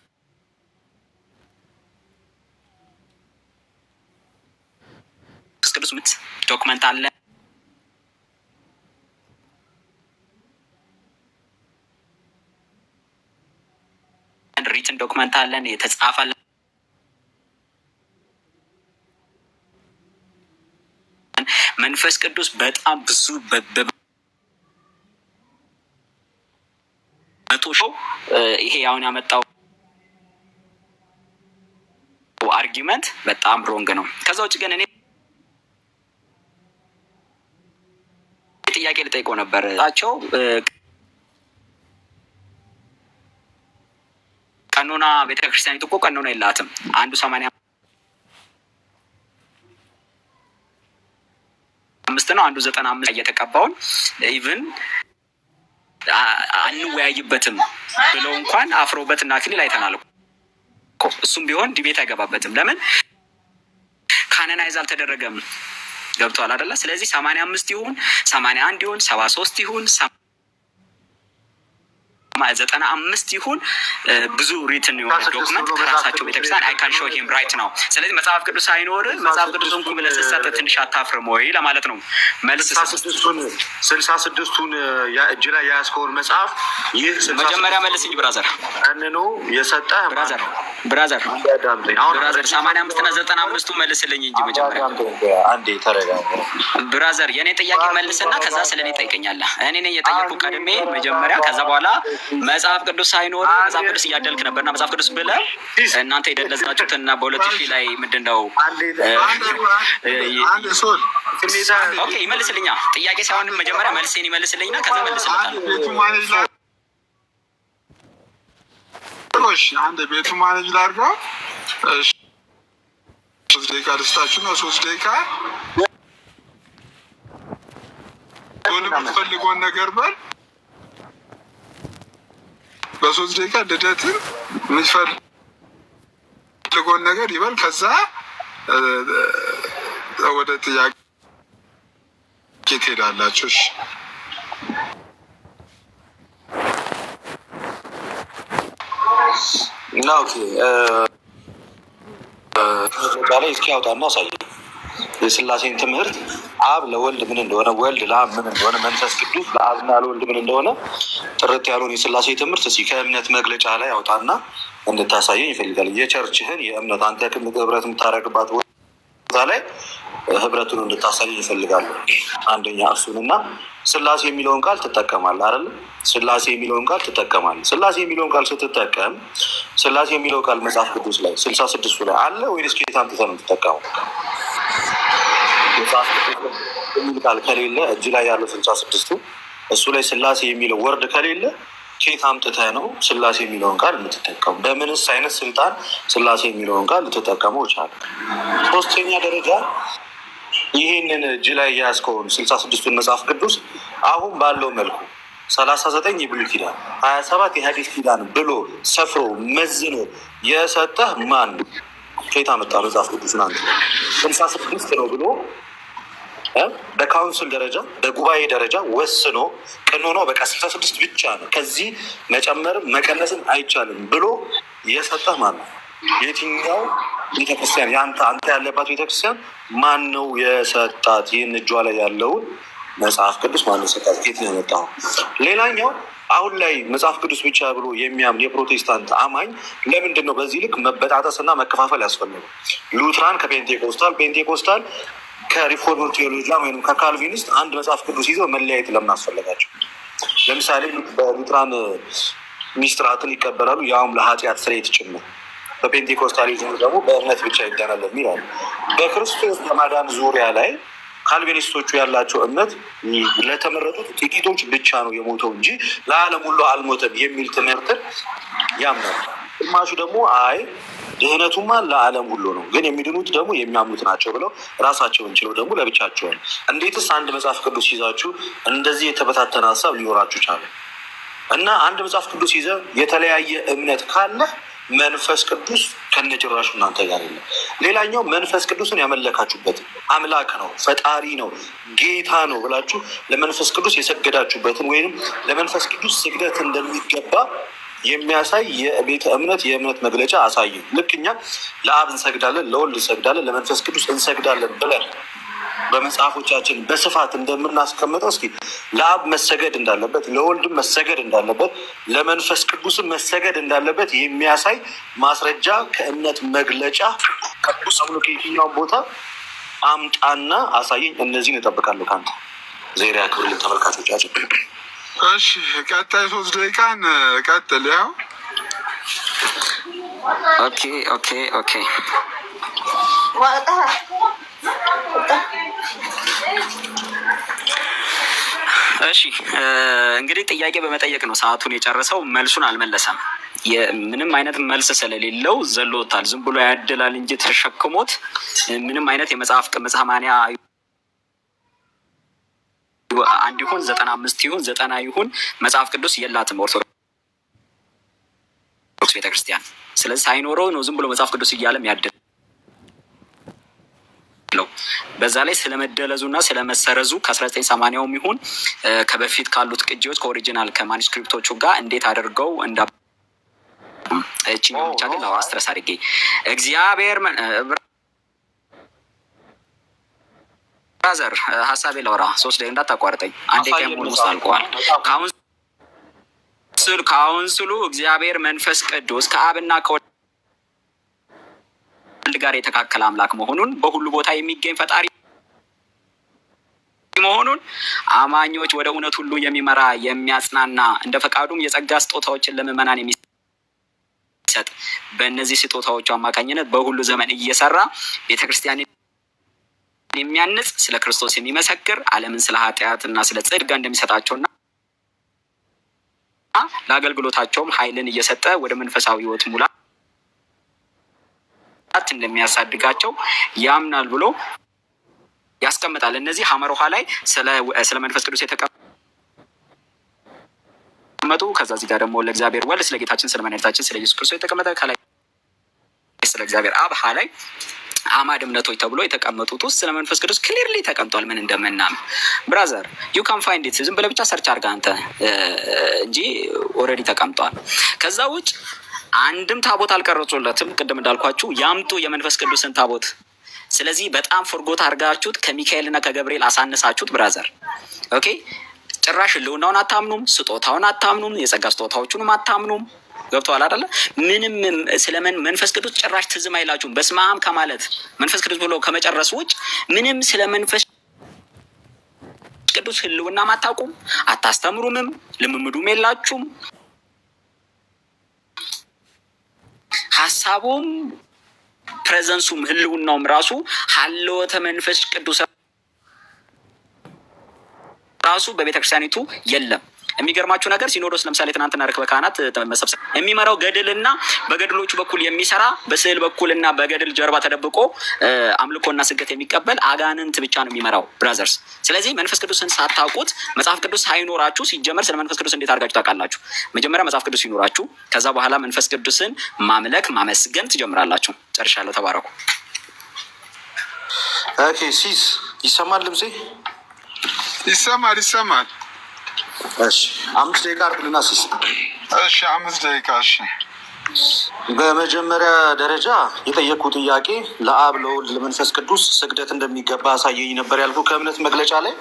ቅዱስ ምት ዶክመንት አለ። ሪትን ዶክመንት አለን፣ የተጻፈ መንፈስ ቅዱስ በጣም ብዙ መቶ ሾው ይሄ አሁን ያመጣው አርጊመንት በጣም ሮንግ ነው። ከዛ ውጭ ግን እኔ ጥያቄ ልጠይቀው ነበር ቸው ቀኖና ቤተክርስቲያኒቱ እኮ ቀኖና የላትም። አንዱ 85 ነው፣ አንዱ 95 እየተቀባውን ኢቭን አንወያይበትም ብለው እንኳን አፍሮበት እና አክሊል አይተናል እኮ። እሱም ቢሆን ዲቤት አይገባበትም። ለምን ካነናይዝ አልተደረገም? ገብቷል አይደለ? ስለዚህ 85 ይሁን 81 ይሁን 73 ይሁን 95 ይሁን ብዙ ሪትን የሆነ ዶክመንት ከራሳቸው ቤተክርስቲያን አይ ካን ሾው ሂም ራይት ነው። ስለዚህ መጽሐፍ ቅዱስ አይኖር መጽሐፍ ቅዱስ እንኳን ብለህ ስትሰጥ ትንሽ አታፍርም ወይ ለማለት ነው መልስ። 66ቱን እጅ ላይ ያስከውን መጽሐፍ ይህ መጀመሪያ መልስ እንጂ ብራዘር አንኑ የሰጠ ብራዘር 85 እና 95ቱ መልስልኝ እንጂ መጀመሪያ አንዴ ተረጋጋ ብራዘር። የኔ ጥያቄ መልስና ከዛ ስለኔ ጠይቀኛለህ። እኔ ነኝ የጠየቁ ቀድሜ መጀመሪያ። ከዛ በኋላ መጽሐፍ ቅዱስ ሳይኖር መጽሐፍ ቅዱስ እያደልክ ነበርና መጽሐፍ ቅዱስ ብለህ እናንተ የደለዛችሁትና በ2000 ላይ ምንድነው ኦኬ ይመልስልኛ። ጥያቄ ሳይሆን መጀመሪያ መልሴን ይመልስልኝና ከዛ መልስልታለሁ። እሺ አንድ ቤቱ ማኔጅ ላድርገው። እሺ 3 ደቂቃ ልስጣችሁ ነው። 3 ደቂቃ የምትፈልገውን ነገር በል። በ3 ደቂቃ ልደትን የምትፈልገውን ነገር ይበል። ከዛ ወደ ጥያቄ ትሄዳላችሁ። እሺ እና ኦኬ ላይ እስኪ ያውጣና አሳየን የስላሴን ትምህርት አብ ለወልድ ምን እንደሆነ፣ ወልድ ለአብ ምን እንደሆነ፣ መንፈስ ቅዱስ ለአብና ለወልድ ምን እንደሆነ ጥርት ያለውን የስላሴ ትምህርት እስኪ ከእምነት መግለጫ ላይ ያውጣና እንድታሳየኝ ይፈልጋል። የቸርችህን የእምነት አንተ ህብረት የምታደርግባት ቦታ ላይ ህብረቱን እንድታሳየኝ ይፈልጋሉ። አንደኛ እሱንና ስላሴ የሚለውን ቃል ትጠቀማለህ አይደል? ስላሴ የሚለውን ቃል ትጠቀማለህ። ስላሴ የሚለውን ቃል ስትጠቀም ስላሴ የሚለው ቃል መጽሐፍ ቅዱስ ላይ 66 ላይ አለ ወይስ ከየት አምጥተህ ነው የምትጠቀመው? መጽሐፍ ቅዱስ የሚል ቃል ከሌለ እጅ ላይ ያለው 66ቱ እሱ ላይ ስላሴ የሚለው ወርድ ከሌለ ከየት አምጥተህ ነው ስላሴ የሚለውን ቃል የምትጠቀሙ? በምንስ አይነት ስልጣን ስላሴ የሚለውን ቃል ልትጠቀመው ይቻላል? ሶስተኛ ደረጃ ይህንን እጅ ላይ የያዝከውን 66ቱን መጽሐፍ ቅዱስ አሁን ባለው መልኩ 39 የብሉይ ኪዳን 27 የሐዲስ ኪዳን ብሎ ሰፍሮ መዝኖ የሰጠህ ማን ነው? ከየት አመጣ መጽሐፍ ቅዱስን? አንተ 66 ነው ብሎ በካውንስል ደረጃ በጉባኤ ደረጃ ወስኖ ቀኖና በቃ 66 ብቻ ነው ከዚህ መጨመርም መቀነስም አይቻልም ብሎ የሰጠህ ማን ነው? የትኛው ቤተክርስቲያን? አንተ ያለባት ቤተክርስቲያን ማን ነው የሰጣት? ይህን እጇ ላይ ያለውን መጽሐፍ ቅዱስ ማን ነው የሰጣት? ከየት ነው የመጣው? ሌላኛው አሁን ላይ መጽሐፍ ቅዱስ ብቻ ብሎ የሚያምን የፕሮቴስታንት አማኝ ለምንድን ነው በዚህ ልክ መበጣጠስና መከፋፈል ያስፈልገው? ሉትራን ከፔንቴኮስታል፣ ፔንቴኮስታል ከሪፎርም ቴዎሎጂያን ወይም ከካልቪኒስት አንድ መጽሐፍ ቅዱስ ይዘው መለያየት ለምን አስፈለጋቸው? ለምሳሌ በሉትራን ሚስጥራትን ይቀበላሉ፣ ያውም ለኃጢአት ስርየት ጭምር። በፔንቴኮስታሊዝም ደግሞ በእምነት ብቻ ይዳናል የሚላሉ። በክርስቶስ በማዳን ዙሪያ ላይ ካልቪኒስቶቹ ያላቸው እምነት ለተመረጡት ጥቂቶች ብቻ ነው የሞተው እንጂ ለዓለም ሁሉ አልሞተም የሚል ትምህርትን ያምናል። ግማሹ ደግሞ አይ ድህነቱማ ለዓለም ሁሉ ነው፣ ግን የሚድኑት ደግሞ የሚያምኑት ናቸው ብለው ራሳቸውን ችለው ደግሞ ለብቻቸዋል። እንዴትስ አንድ መጽሐፍ ቅዱስ ይዛችሁ እንደዚህ የተበታተነ ሀሳብ ሊኖራችሁ ቻለ? እና አንድ መጽሐፍ ቅዱስ ይዘ የተለያየ እምነት ካለ መንፈስ ቅዱስ ከነጭራሹ እናንተ ጋር የለም። ሌላኛው መንፈስ ቅዱስን ያመለካችሁበት አምላክ ነው፣ ፈጣሪ ነው፣ ጌታ ነው ብላችሁ ለመንፈስ ቅዱስ የሰገዳችሁበትን ወይም ለመንፈስ ቅዱስ ስግደት እንደሚገባ የሚያሳይ የቤተ እምነት የእምነት መግለጫ አሳዩ። ልክ እኛ ለአብ እንሰግዳለን፣ ለወልድ እንሰግዳለን፣ ለመንፈስ ቅዱስ እንሰግዳለን ብለን በመጽሐፎቻችን በስፋት እንደምናስቀምጠው እስኪ ለአብ መሰገድ እንዳለበት፣ ለወልድም መሰገድ እንዳለበት፣ ለመንፈስ ቅዱስም መሰገድ እንዳለበት የሚያሳይ ማስረጃ ከእምነት መግለጫ ቅዱስ ብሎ ከየትኛውን ቦታ አምጣና አሳየኝ። እነዚህን እጠብቃለሁ ከአንተ። ዜሪያ ክብር ተመልካቾቻችን። እሺ ቀጣይ 3 ደቂቃን ቀጥል። ያው ኦኬ እሺ እንግዲህ ጥያቄ በመጠየቅ ነው ሰዓቱን የጨረሰው። መልሱን አልመለሰም። ምንም አይነት መልስ ስለሌለው ዘሎታል። ዝም ብሎ ያደላል እንጂ ተሸክሞት ምንም አይነት የመጽሐፍ ቅመጽ 80 1 ይሁን 95 ይሁን 90 ይሁን መጽሐፍ ቅዱስ የላትም ኦርቶዶክስ ቤተክርስቲያን። ስለዚህ ሳይኖረው ነው ዝም ብሎ መጽሐፍ ቅዱስ እያለም ያደል። በዛ ላይ ስለመደለዙና ስለመሰረዙ ከ1980ም ይሁን ከበፊት ካሉት ቅጂዎች ከኦሪጂናል ከማኑስክሪፕቶቹ ጋር እንዴት አድርገው እንዳ እቺኛው ብቻ ግን አስተረስ አድርጌ እግዚአብሔር ብራዘር ሀሳቤ ላውራ 3 ደቂቃ እንዳታቋርጠኝ። አንዴ ቀን ሙሉ ሳልቋል ካውንስሉ እግዚአብሔር መንፈስ ቅዱስ ከአብና ከወልድ ጋር የተካከለ አምላክ መሆኑን በሁሉ ቦታ የሚገኝ ፈጣሪ መሆኑን አማኞች ወደ እውነት ሁሉ የሚመራ የሚያጽናና እንደ ፈቃዱም የጸጋ ስጦታዎችን ለምዕመናን የሚሰጥ በእነዚህ ስጦታዎቹ አማካኝነት በሁሉ ዘመን እየሰራ ቤተክርስቲያን የሚያንጽ ስለ ክርስቶስ የሚመሰክር ዓለምን ስለ ኃጢአትና ስለ ጽድቅ እንደሚሰጣቸውና ለአገልግሎታቸውም ኃይልን እየሰጠ ወደ መንፈሳዊ ሕይወት ሙላት እንደሚያሳድጋቸው ያምናል ብሎ ያስቀምጣል። እነዚህ ሐመር ውሃ ላይ ስለ መንፈስ ቅዱስ የተቀመጡ፣ ከዛ እዚህ ጋር ደግሞ ለእግዚአብሔር ወልድ ስለ ጌታችን ስለ መድኃኒታችን ስለ ኢየሱስ ክርስቶስ የተቀመጠ፣ ከላይ ስለ እግዚአብሔር አብ ላይ አማድ እምነቶች ተብሎ የተቀመጡት ውስጥ ስለ መንፈስ ቅዱስ ክሊርሊ ተቀምጧል። ምን እንደምናምን ብራዘር ዩ ካን ፋይንድ ኢት። ዝም ብለህ ብቻ ሰርች አድርጋ አንተ እንጂ ኦልሬዲ ተቀምጧል። ከዛ ውጭ አንድም ታቦት አልቀረጹለትም። ቅድም እንዳልኳችሁ ያምጡ የመንፈስ ቅዱስን ታቦት። ስለዚህ በጣም ፍርጎት አድርጋችሁት ከሚካኤልና ከገብርኤል አሳነሳችሁት ብራዘር። ኦኬ ጭራሽ ህልውናውን አታምኑም፣ ስጦታውን አታምኑም፣ የጸጋ ስጦታዎቹንም አታምኑም። ገብተዋል አይደለ? ምንም ስለምን መንፈስ ቅዱስ ጭራሽ ትዝም አይላችሁም። በስመ አብ ከማለት መንፈስ ቅዱስ ብሎ ከመጨረስ ውጭ ምንም ስለ መንፈስ ቅዱስ ህልውናም አታውቁም፣ አታስተምሩምም፣ ልምምዱም የላችሁም። ሀሳቡም ፕሬዘንሱም ህልውናውም ራሱ ሀልወተ መንፈስ ቅዱስ ራሱ በቤተክርስቲያኒቱ የለም። የሚገርማችሁ ነገር ሲኖዶስ ለምሳሌ ትናንትና ርክበ ካህናት መሰብሰብ የሚመራው ገድልና በገድሎቹ በኩል የሚሰራ በስዕል በኩልና በገድል ጀርባ ተደብቆ አምልኮና ስግደት የሚቀበል አጋንንት ብቻ ነው የሚመራው ብራዘርስ። ስለዚህ መንፈስ ቅዱስን ሳታውቁት መጽሐፍ ቅዱስ ሳይኖራችሁ ሲጀመር ስለ መንፈስ ቅዱስ እንዴት አድርጋችሁ ታውቃላችሁ? መጀመሪያ መጽሐፍ ቅዱስ ሲኖራችሁ ከዛ በኋላ መንፈስ ቅዱስን ማምለክ ማመስገን ትጀምራላችሁ። ጨርሻለሁ። ተባረኩ። ኦኬ ሲስ ይሰማል? ልምሴ ይሰማል። እሺ 5 ደቂቃ አርግልና ሲስ። እሺ 5 ደቂቃ። እሺ በመጀመሪያ ደረጃ የጠየቁ ጥያቄ ለአብ ለወልድ ለመንፈስ ቅዱስ ስግደት እንደሚገባ አሳየኝ ነበር ያልኩ ከእምነት መግለጫ ላይ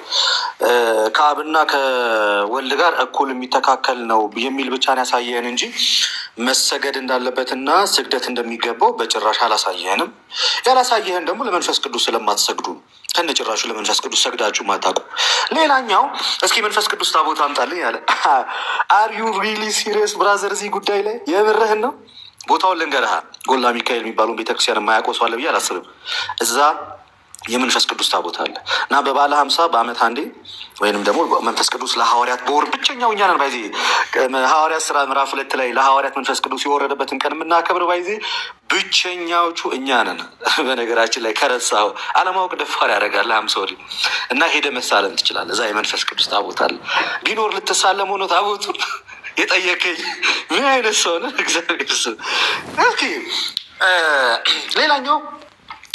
ከአብና ከወልድ ጋር እኩል የሚተካከል ነው የሚል ብቻ ነው ያሳየህን እንጂ መሰገድ እንዳለበትና ስግደት እንደሚገባው በጭራሽ አላሳየህንም። ያላሳየህን ደግሞ ለመንፈስ ቅዱስ ስለማትሰግዱ ከነጭራሹ ለመንፈስ ቅዱስ ሰግዳችሁ ማታውቁ። ሌላኛው እስኪ መንፈስ ቅዱስ ታቦት አምጣልኝ ያለ አር ዩ ሪሊ ሲሪየስ ብራዘር? እዚህ ጉዳይ ላይ የምርህን ነው? ቦታውን ልንገርህ። ጎላ ሚካኤል የሚባለውን ቤተክርስቲያን የማያውቀው ሰው አለ ብዬ አላስብም። እዛ የመንፈስ ቅዱስ ታቦት አለ እና በባለ 50 በአመት አንዴ ወይንም ደግሞ መንፈስ ቅዱስ ለሐዋርያት በወር ብቸኛው እኛ ነን። ባይዜ ሐዋርያት ስራ ምዕራፍ 2 ላይ ለሐዋርያት መንፈስ ቅዱስ የወረደበትን ቀን የምናከብር ባይዜ ብቸኛዎቹ እኛ ነን። በነገራችን ላይ ከረሳው አለማወቅ ደፋር ያደርጋል። ሀምሶሪ እና ሄደ መሳለም ትችላለህ። እዛ የመንፈስ ቅዱስ ታቦት አለ። ቢኖር ልትሳለም ሆኖ ታቦቱን የጠየቀኝ ምን አይነት ሰው ነው? እግዚአብሔር ስም። ኦኬ ሌላኛው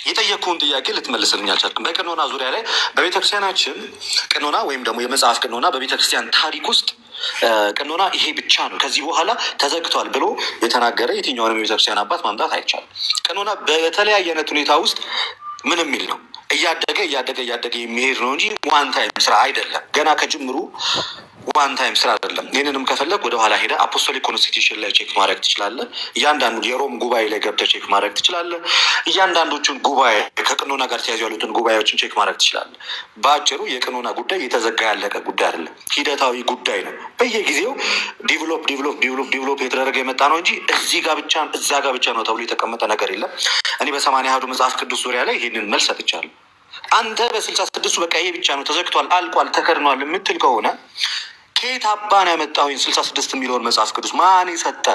የጠየቅኩህን ጥያቄ ልትመልስልኝ አልቻልክም። በቀኖና ዙሪያ ላይ በቤተክርስቲያናችን ቀኖና ወይም ደግሞ የመጽሐፍ ቀኖና በቤተክርስቲያን ታሪክ ውስጥ ቀኖና ይሄ ብቻ ነው ከዚህ በኋላ ተዘግቷል ብሎ የተናገረ የትኛውንም የቤተክርስቲያን አባት ማምጣት አይቻልም። ቀኖና በተለያየ አይነት ሁኔታ ውስጥ ምን የሚል ነው እያደገ የሚሄድ ነው እንጂ ዋን ታይም ስራ አይደለም። ገና ከጅምሩ ዋን ታይም ስራ አይደለም። ይህንንም ከፈለግ ወደኋላ ሄደ አፖስቶሊክ ኮንስቲቱሽን ላይ ቼክ ማድረግ ትችላለህ። እያንዳንዱ የሮም ጉባኤ ላይ ገብተህ ቼክ ማድረግ ትችላለህ። እያንዳንዶቹን ጉባኤ ከቅኖና ጋር ተያዙ ያሉትን ጉባኤዎችን ቼክ ማድረግ ትችላለህ። በአጭሩ የቅኖና ጉዳይ የተዘጋ ያለቀ ጉዳይ አይደለም፣ ሂደታዊ ጉዳይ ነው። በየጊዜው ዲቨሎፕ የተደረገ የመጣ ነው እንጂ እዚህ ጋር ብቻ እዛ ጋር ብቻ ነው ተብሎ የተቀመጠ ነገር የለም። እኔ በ80 አሐዱ መጽሐፍ ቅዱስ ዙሪያ ላይ ይህንን መልስ ሰጥቻለሁ። አንተ በ66 በቃ ይሄ ብቻ ነው ተዘግቷል፣ አልቋል፣ ተከድኗል የምትል ከሆነ ከየት አባን ያመጣሁኝ 66 የሚለውን መጽሐፍ ቅዱስ ማን የሰጠ?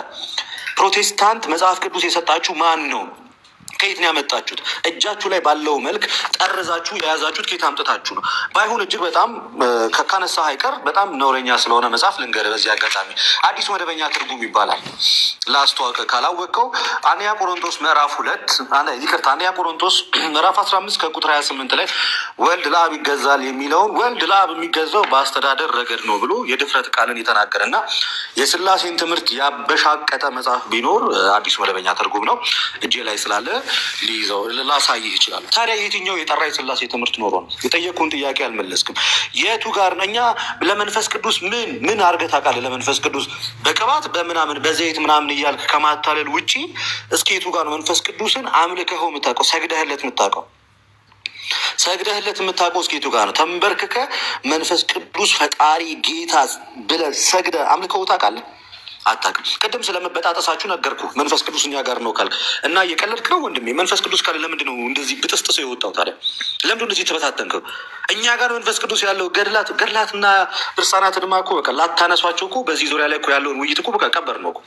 ፕሮቴስታንት መጽሐፍ ቅዱስ የሰጣችሁ ማን ነው? ከየት ነው ያመጣችሁት? እጃችሁ ላይ ባለው መልክ ጠርዛችሁ የያዛችሁት ከየት አምጥታችሁ ነው? ባይሆን እጅግ በጣም ካነሳ አይቀር በጣም ነውረኛ ስለሆነ መጽሐፍ ልንገርህ። በዚህ አጋጣሚ አዲሱ መደበኛ ትርጉም ይባላል። ላስተዋወቅ ካላወቀው አንደኛ ቆሮንቶስ ምዕራፍ 15 ከቁጥር 28 ላይ ወልድ ለአብ ይገዛል የሚለውን ወልድ ለአብ የሚገዛው በአስተዳደር ረገድ ነው ብሎ የድፍረት ቃልን የተናገረ እና የስላሴን ትምህርት ያበሻቀጠ መጽሐፍ ቢኖር አዲሱ መደበኛ ትርጉም ነው። እጄ ላይ ስላለ ሊይዘው ላሳይህ ይችላል። ታዲያ የትኛው የጠራ የስላሴ ትምህርት ኖሮ ነው? የጠየቁን ጥያቄ አልመለስክም። የቱ ጋር ነው? እኛ ለመንፈስ ቅዱስ ምን አድርገህ ታውቃለህ? ለመንፈስ ቅዱስ በቅባት በምናምን በዘይት ምናምን እያልክ ከማታለል ውጪ እስኪ የቱ ጋር ነው መንፈስ ቅዱስን አምልከኸው የምታውቀው? ሰግደህለት የምታውቀው? እስኪ የቱ ጋር ነው? ተንበርክከህ መንፈስ ቅዱስ ፈጣሪ ጌታ ብለህ ሰግደህ አምልከኸው ታውቃለህ? አታውቅም። ቅድም ስለመበጣጠሳችሁ ነገርኩ። መንፈስ ቅዱስ እኛ ጋር ነው ካልክ እና እየቀለድክ ነው ወንድሜ። መንፈስ ቅዱስ ካለ ለምንድን ነው እንደዚህ ብጥስጥሶ የወጣው ታዲያ? ለምንድን እንደዚህ የተበታተንከው? እኛ ጋር መንፈስ ቅዱስ ያለው ገድላትና ድርሳናትንማ እኮ በቃ ላታነሷቸው እኮ በዚህ ዙሪያ ላይ እኮ ያለውን ውይይት እኮ በቃ ቀበር ነው እኮ።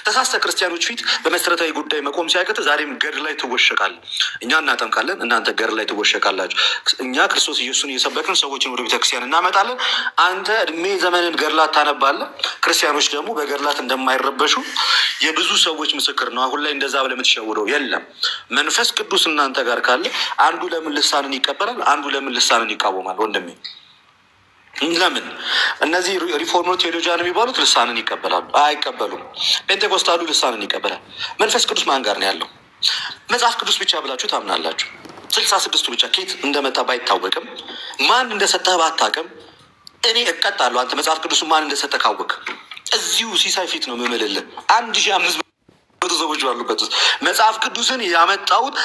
ተሳስተ ክርስቲያኖች ፊት በመሰረታዊ ጉዳይ መቆም ሲያቅት ዛሬም ገድል ላይ ትወሸቃለህ። እኛ እናጠምቃለን፣ እናንተ ገድል ላይ ትወሸቃላችሁ። እኛ ክርስቶስ ኢየሱስን እየሰበክን ሰዎችን ወደ ቤተክርስቲያን እናመጣለን። አንተ እድሜ ዘመንን ገድላት ታነባለህ። ክርስቲያኖች ደግሞ በገድላት እንደማይረበሹ የብዙ ሰዎች ምስክር ነው። አሁን ላይ እንደዛ ብለህ የምትሸውደው የለም። መንፈስ ቅዱስ እናንተ ጋር ካለ አንዱ ለምን ልሳንን ይቀበላል? አንዱ ለምን ልሳንን ይቃወማል? ወንድሜ ለምን እነዚህ ሪፎርመር ቴዎሎጂያን የሚባሉት ልሳንን ይቀበላሉ? አይቀበሉም። ፔንቴኮስታሉ ልሳንን ይቀበላል። መንፈስ ቅዱስ ማን ጋር ነው ያለው? መጽሐፍ ቅዱስ ብቻ ብላችሁ ታምናላችሁ። 66ቱ ብቻ ከየት እንደመጣ ባይታወቅም ማን እንደሰጠህ ባታውቅም እኔ እቀጣለሁ። አንተ መጽሐፍ ቅዱስ ማን እንደሰጠህ ካወቅ እዚሁ ሲሳይ ፊት ነው የምምልልህ 1500 ሰዎች ባሉበት ውስጥ መጽሐፍ ቅዱስን ያመጣሁት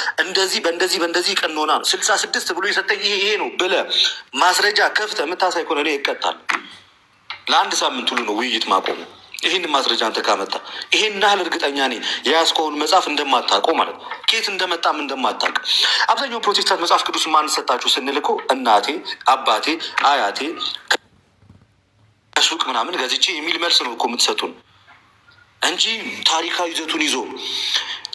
በእንደዚህ ቀኖና ነው 66 ብሎ የሰጠኝ ይሄ ነው ብለህ ማስረጃ ከፍተህ የምታሳይ ከሆነ እኔ እቀጣለሁ። ለአንድ ሳምንት ሁሉ ነው ውይይት ማቆሙ። ይህን ማስረጃ አንተ ካመጣ ይሄን ያህል እርግጠኛ ነኝ የያዝከውን መጽሐፍ እንደማታውቀው ማለት ነው። ከየት እንደመጣም እንደማታውቅ። አብዛኛው ፕሮቴስታንት መጽሐፍ ቅዱስ ማን ሰጣችሁ ስንል እኮ እናቴ፣ አባቴ፣ አያቴ ከሱቅ ምናምን ገዝቼ የሚል መልስ ነው እኮ የምትሰጡን እንጂ ታሪካዊ ይዘቱን ይዞ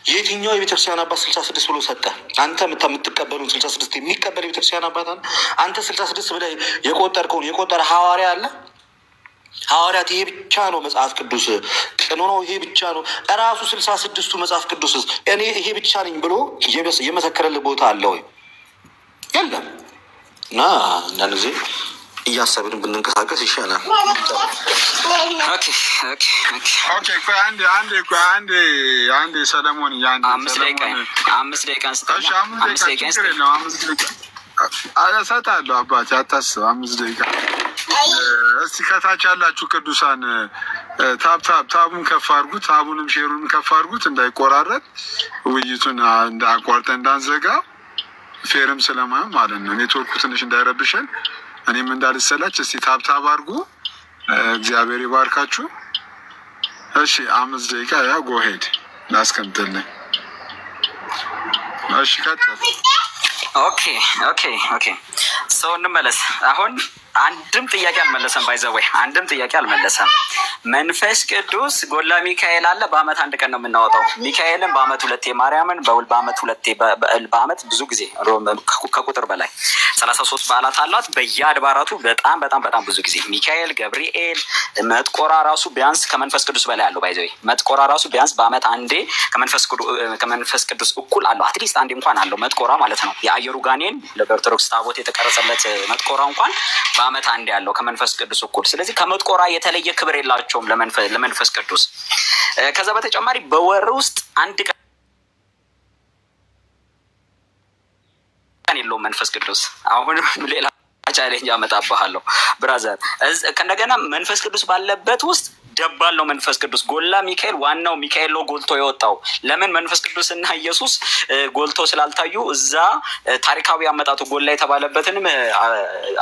የትኛው የቤተክርስቲያን አባት 66 ብሎ ሰጠ? አንተ የምትቀበሉን 66 የሚቀበል የቤተክርስቲያን አባት አለ? አንተ 66 ብለህ የቆጠርከውን የቆጠረ ሐዋርያ አለ? ሐዋርያት ይሄ ብቻ ነው መጽሐፍ ቅዱስ ቀኖና ይሄ ብቻ ነው። እራሱ 66ቱ መጽሐፍ ቅዱስ እኔ ይሄ ብቻ ነኝ ብሎ የመሰከረልህ ቦታ አለ ወይ? የለም። እና አንዳንድ ጊዜ እያሰብን ብንንቀሳቀስ ይሻላል። አንድ ሰለሞን 5 ደቂቃ እሰጥሃለሁ አባቴ አታስብ። 5 ደቂቃ እስቲ ከታች ያላችሁ ቅዱሳን ታቡን ከፍ አድርጉት፣ ታቡንም ሼሩንም ከፍ አድርጉት እንዳይቆራረጥ፣ ውይይቱን እንዳቋርጠ እንዳንዘጋ፣ ፌርም ስለማየው ማለት ነው ኔትወርኩ ትንሽ እንዳይረብሸን እኔም እንዳልሰላች። እስቲ ታብታብ አድርጉ። እግዚአብሔር ይባርካችሁ። እሺ 5 ደቂቃ ያ ጎሄድ ላስቀምጥልኝ። እሺ ቀጥል። ኦኬ ሰው እንመለስ። አሁን አንድም ጥያቄ አልመለሰም። ባይዘወይ አንድም ጥያቄ አልመለሰም። መንፈስ ቅዱስ ጎላ ሚካኤል አለ። በአመት አንድ ቀን ነው የምናወጣው። ሚካኤልን በአመት 2፣ ማርያምን በአመት 2፣ በአመት ብዙ ጊዜ ከቁጥር በላይ 33 በዓላት አሏት በየአድባራቱ። በጣም ብዙ ጊዜ ሚካኤል፣ ገብርኤል፣ መጥቆራ ራሱ ቢያንስ ከመንፈስ ቅዱስ በላይ አለው። ባይዘወይ መጥቆራ ራሱ ቢያንስ በአመት አንዴ ከመንፈስ ቅዱስ እኩል አለው። አትሊስት አንዴ እንኳን አለው መጥቆራ ማለት ነው። የአየሩ ጋኔን ለኦርቶዶክስ ታቦት የተቀረጸለት መጥቆራ እንኳን በአመት አንዴ ያለው ከመንፈስ ቅዱስ እኩል። ስለዚህ ከመጥቆራ የተለየ ክብር የላቸውም ለመንፈስ ቅዱስ። ከዛ በተጨማሪ በወር ውስጥ አንድ ቀን የለውም መንፈስ ቅዱስ። አሁን ሌላ ቻሌንጅ አመጣብሃለሁ ብራዘር። ከእንደገና መንፈስ ቅዱስ ባለበት ውስጥ ደባል ነው መንፈስ ቅዱስ። ጎላ ሚካኤል ዋናው ሚካኤል ነው ጎልቶ የወጣው። ለምን መንፈስ ቅዱስ እና ኢየሱስ ጎልቶ ስላልታዩ እዛ ታሪካዊ አመጣጡ ጎላ የተባለበትንም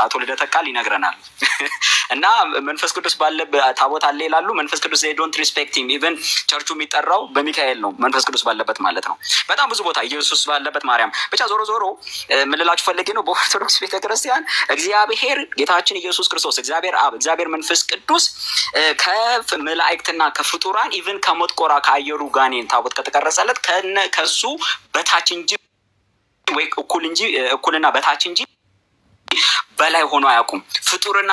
አቶ ልደተ ቃል ይነግረናል። እና መንፈስ ቅዱስ ባለበት ታቦት አለ ይላሉ። መንፈስ ቅዱስ they don't respect him. ኢቨን ቸርቹ የሚጠራው በሚካኤል ነው መንፈስ ቅዱስ ባለበት ማለት ነው። በጣም ብዙ ቦታ ኢየሱስ ባለበት ማርያም። ብቻ ዞሮ ምን ልላችሁ ፈልጌ ነው በኦርቶዶክስ ቤተክርስቲያን እግዚአብሔር ጌታችን ኢየሱስ ክርስቶስ እግዚአብሔር አብ እግዚአብሔር መንፈስ ቅዱስ መላእክትና ከፍጡራን ኢቭን ከመጥቆራ ከአየሩ ጋኔን ታቦት ከተቀረጸለት ከሱ በታች እንጂ ወይ እኩልና በታች እንጂ በላይ ሆኖ አያውቁም። ፍጡርና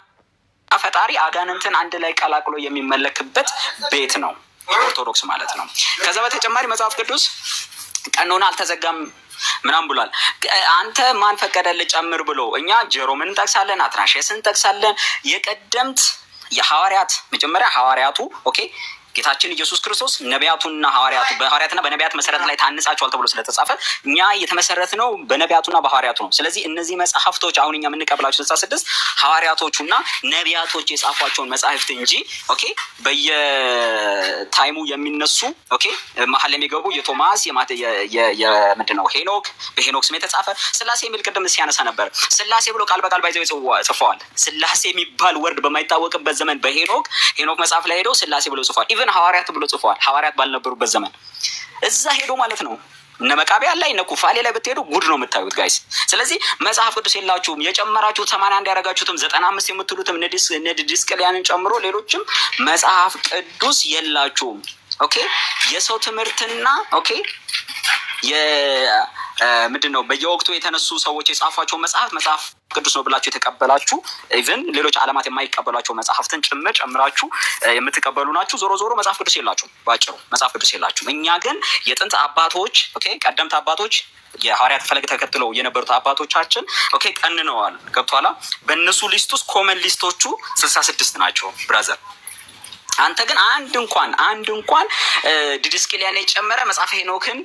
ፈጣሪ አጋንንትን አንድ ላይ ቀላቅሎ የሚመለክበት ቤት ነው ኦርቶዶክስ ማለት ነው። ከዛ በተጨማሪ መጽሐፍ ቅዱስ ቀኖና አልተዘጋም ምናምን ብሏል። አንተ ማን ፈቀደልህ ጨምር ብሎ እኛ ጀሮምን እንጠቅሳለን፣ አትናሽስን እንጠቅሳለን። የቀደምት የሐዋርያት መጀመሪያ ሐዋርያቱ ጌታችን ኢየሱስ ክርስቶስ ነቢያቱና ሐዋርያቱ በሐዋርያትና በነቢያት መሰረት ላይ ታንጻቸዋል ተብሎ ስለተጻፈ እኛ የተመሰረት ነው በነቢያቱና በሐዋርያቱ ነው። ስለዚህ እነዚህ መጽሐፍቶች አሁን እኛ የምንቀበላቸው 66 ሐዋርያቶቹና ነቢያቶች የጻፏቸውን መጽሐፍት እንጂ በየታይሙ የሚነሱ መሀል የሚገቡ የቶማስ የምንድን ነው ሄኖክ በሄኖክ ስም የተጻፈ ስላሴ የሚል ቅድም ሲያነሳ ነበር። ስላሴ ብሎ ቃል በቃል ባይዘው ጽፈዋል። ስላሴ የሚባል ወርድ በማይታወቅበት ዘመን በሄኖክ መጽሐፍ ላይ ሄደው ስላሴ ብሎ ጽፈዋል። ኢቨን ሐዋርያት ብሎ ጽፈዋል። ሐዋርያት ባልነበሩበት ዘመን እዛ ሄዶ ማለት ነው። እነ መቃብያን ላይ እነ ኩፋሌ ላይ ብትሄዱ ጉድ ነው የምታዩት ጋይስ። ስለዚህ መጽሐፍ ቅዱስ የላችሁም። የጨመራችሁት 81 ያደረጋችሁትም 95 የምትሉትም እነ ዲስቅልያንን ጨምሮ ሌሎችም መጽሐፍ ቅዱስ የላችሁም። ኦኬ የሰው ትምህርትና ኦኬ ምንድን ነው በየወቅቱ የተነሱ ሰዎች የጻፏቸው መጽሐፍ ቅዱስ ነው ብላችሁ የተቀበላችሁ ኢቭን ሌሎች ዓለማት የማይቀበሏቸው መጽሐፍትን ጭምር ጨምራችሁ የምትቀበሉ ናችሁ። ዞሮ ዞሮ መጽሐፍ ቅዱስ የላችሁም። ባጭሩ መጽሐፍ ቅዱስ የላችሁም። እኛ ግን የጥንት አባቶች ኦኬ ቀደምት አባቶች የሐዋርያት ፈለግ ተከትለው የነበሩት አባቶቻችን ኦኬ ቀንነዋል። ገብቷላ? በእነሱ ሊስት ውስጥ ኮመን ሊስቶቹ 66 ናቸው ብራዘር። አንተ ግን አንድ እንኳን ዲድስቅልያን የጨመረ መጽሐፈ ሄኖክን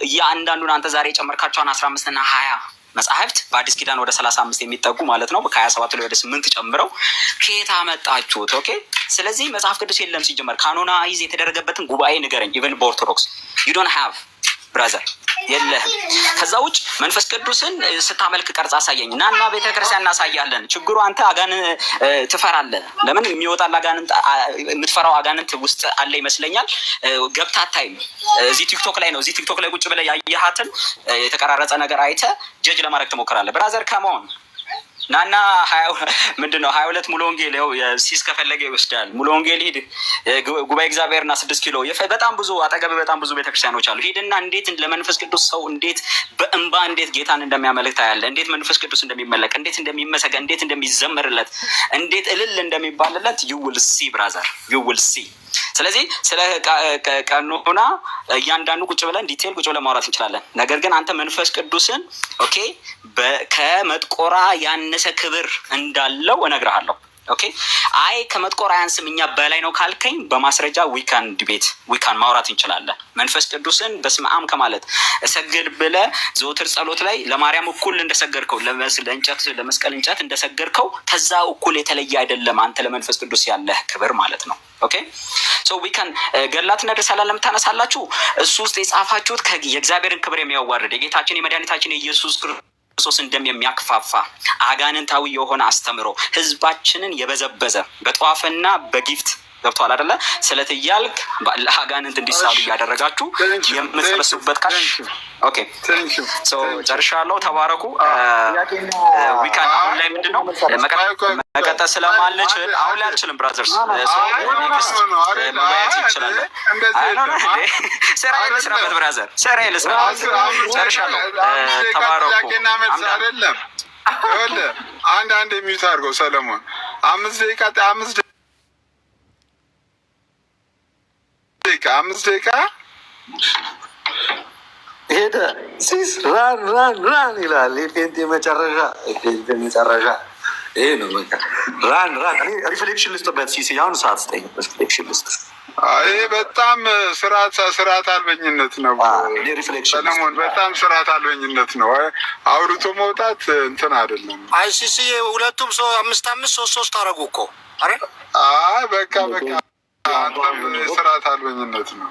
እያንዳንዱን አንተ ዛሬ የጨመርካቸውን 15 እና 20 መጽሐፍት በአዲስ ኪዳን ወደ 35 የሚጠጉ ማለት ነው ከ27 ላይ ወደ 8 ጨምረው ከየት አመጣችሁት? ኦኬ ስለዚህ መጽሐፍ ቅዱስ የለም ሲጀመር። ካኖናይዝ የተደረገበትን ጉባኤ ንገረኝ። ኢቨን በኦርቶዶክስ you don't have ብራዘር የለህም። ከዛ ውጭ መንፈስ ቅዱስን ስታመልክ ቀርጻ አሳየኝ እና ቤተክርስቲያን እናሳያለን። ችግሩ አንተ አጋንን ትፈራለህ። ለምን የሚወጣል አጋንንት የምትፈራው አጋንንት ውስጥ አለ ይመስለኛል። ገብታ አታይም። እዚህ ቲክቶክ ላይ ነው። እዚህ ቲክቶክ ላይ ቁጭ ብለህ ያየሃትን የተቀራረጸ ነገር አይተህ ጀጅ ለማድረግ ትሞክራለህ። ብራዘር ከመሆን ናና ምንድነው 22 ሙሉ ወንጌል ያው ሲስ ከፈለገ ይወስዳል። ሙሉ ወንጌል ሂድ። ጉባኤ እግዚአብሔርና 6 ኪሎ በጣም ብዙ አጠገብ በጣም ብዙ ቤተክርስቲያኖች አሉ። ሂድና እንዴት ለመንፈስ ቅዱስ ሰው እንዴት በእንባ እንዴት ጌታን እንደሚያመልክ ታያለህ። እንዴት መንፈስ ቅዱስ እንደሚመለክ፣ እንዴት እንደሚመሰገን፣ እንዴት እንደሚዘመርለት፣ እንዴት እልል እንደሚባልለት you will see brother you will see። ስለዚህ ስለ ቀኖና እያንዳንዱ ቁጭ ብለን ዲቴል ቁጭ ብለን ማውራት እንችላለን። ነገር ግን አንተ መንፈስ ቅዱስን ኦኬ ከመጥቆራ ያነሰ ክብር እንዳለው እነግርሃለሁ። ኦኬ አይ ከመጥቆራ ያንስም እኛ በላይ ነው ካልከኝ በማስረጃ ዊካን ዲቤት ዊካን ማውራት እንችላለን። መንፈስ ቅዱስን በስመ አብ ከማለት እሰግድ ብለህ ዘወትር ጸሎት ላይ ለማርያም እኩል እንደሰገድከው ለመስቀል እንጨት እንደሰገድከው ከዛ እኩል የተለየ አይደለም አንተ ለመንፈስ ቅዱስ ያለህ ክብር ማለት ነው። ኦኬ ሶ ዊካን ገላትና ድርሳላን ለምታነሳላችሁ እሱ ውስጥ የጻፋችሁት የእግዚአብሔርን ክብር የሚያዋርድ የጌታችን የመድኃኒታችን የኢየሱስ ክርስቶስ እንደሚያክፋፋ አጋንንታዊ የሆነ አስተምሮ ህዝባችንን የበዘበዘ በጧፍና በጊፍት ገብቷል አይደለ? ስለት እያልክ ለአጋንንት እንዲሳሉ እያደረጋችሁ የምትሰበስቡበት ካል ኦኬ ሶ ጨርሻለሁ። ተባረኩ። ዊካን አሁን ላይ ምንድነው መቀጠል ስለማልችል አሁን ላይ አልችልም ብራዘርስ። ሶ ኔክስት መባያት ይችላል። ስራዬን ልስራበት ብራዘር፣ ስራዬን ልስራ። ጨርሻለሁ። ተባረኩ። አንድ የሚዩት አድርገው ሰለሞን 5 ደቂቃ ሄደ ሲስ ራን ይላል። የፔንቴ መጨረሻ ይሄ ነው በቃ ራን ሪፍሌክሽን ልስጥበት ሲስ ያሁን ሰዓት ስጠኝ። ሪፍሌክሽን ልስጥ። ይሄ በጣም ስርዓት አልበኝነት ነው ሰለሞን፣ በጣም ስርዓት አልበኝነት ነው። አውርቶ መውጣት እንትን አይደለም። አይሲሲ ሁለቱም 5-5 3-3 አደረጉ እኮ አይደል? በቃ አንተም ስርዓት አልበኝነት ነው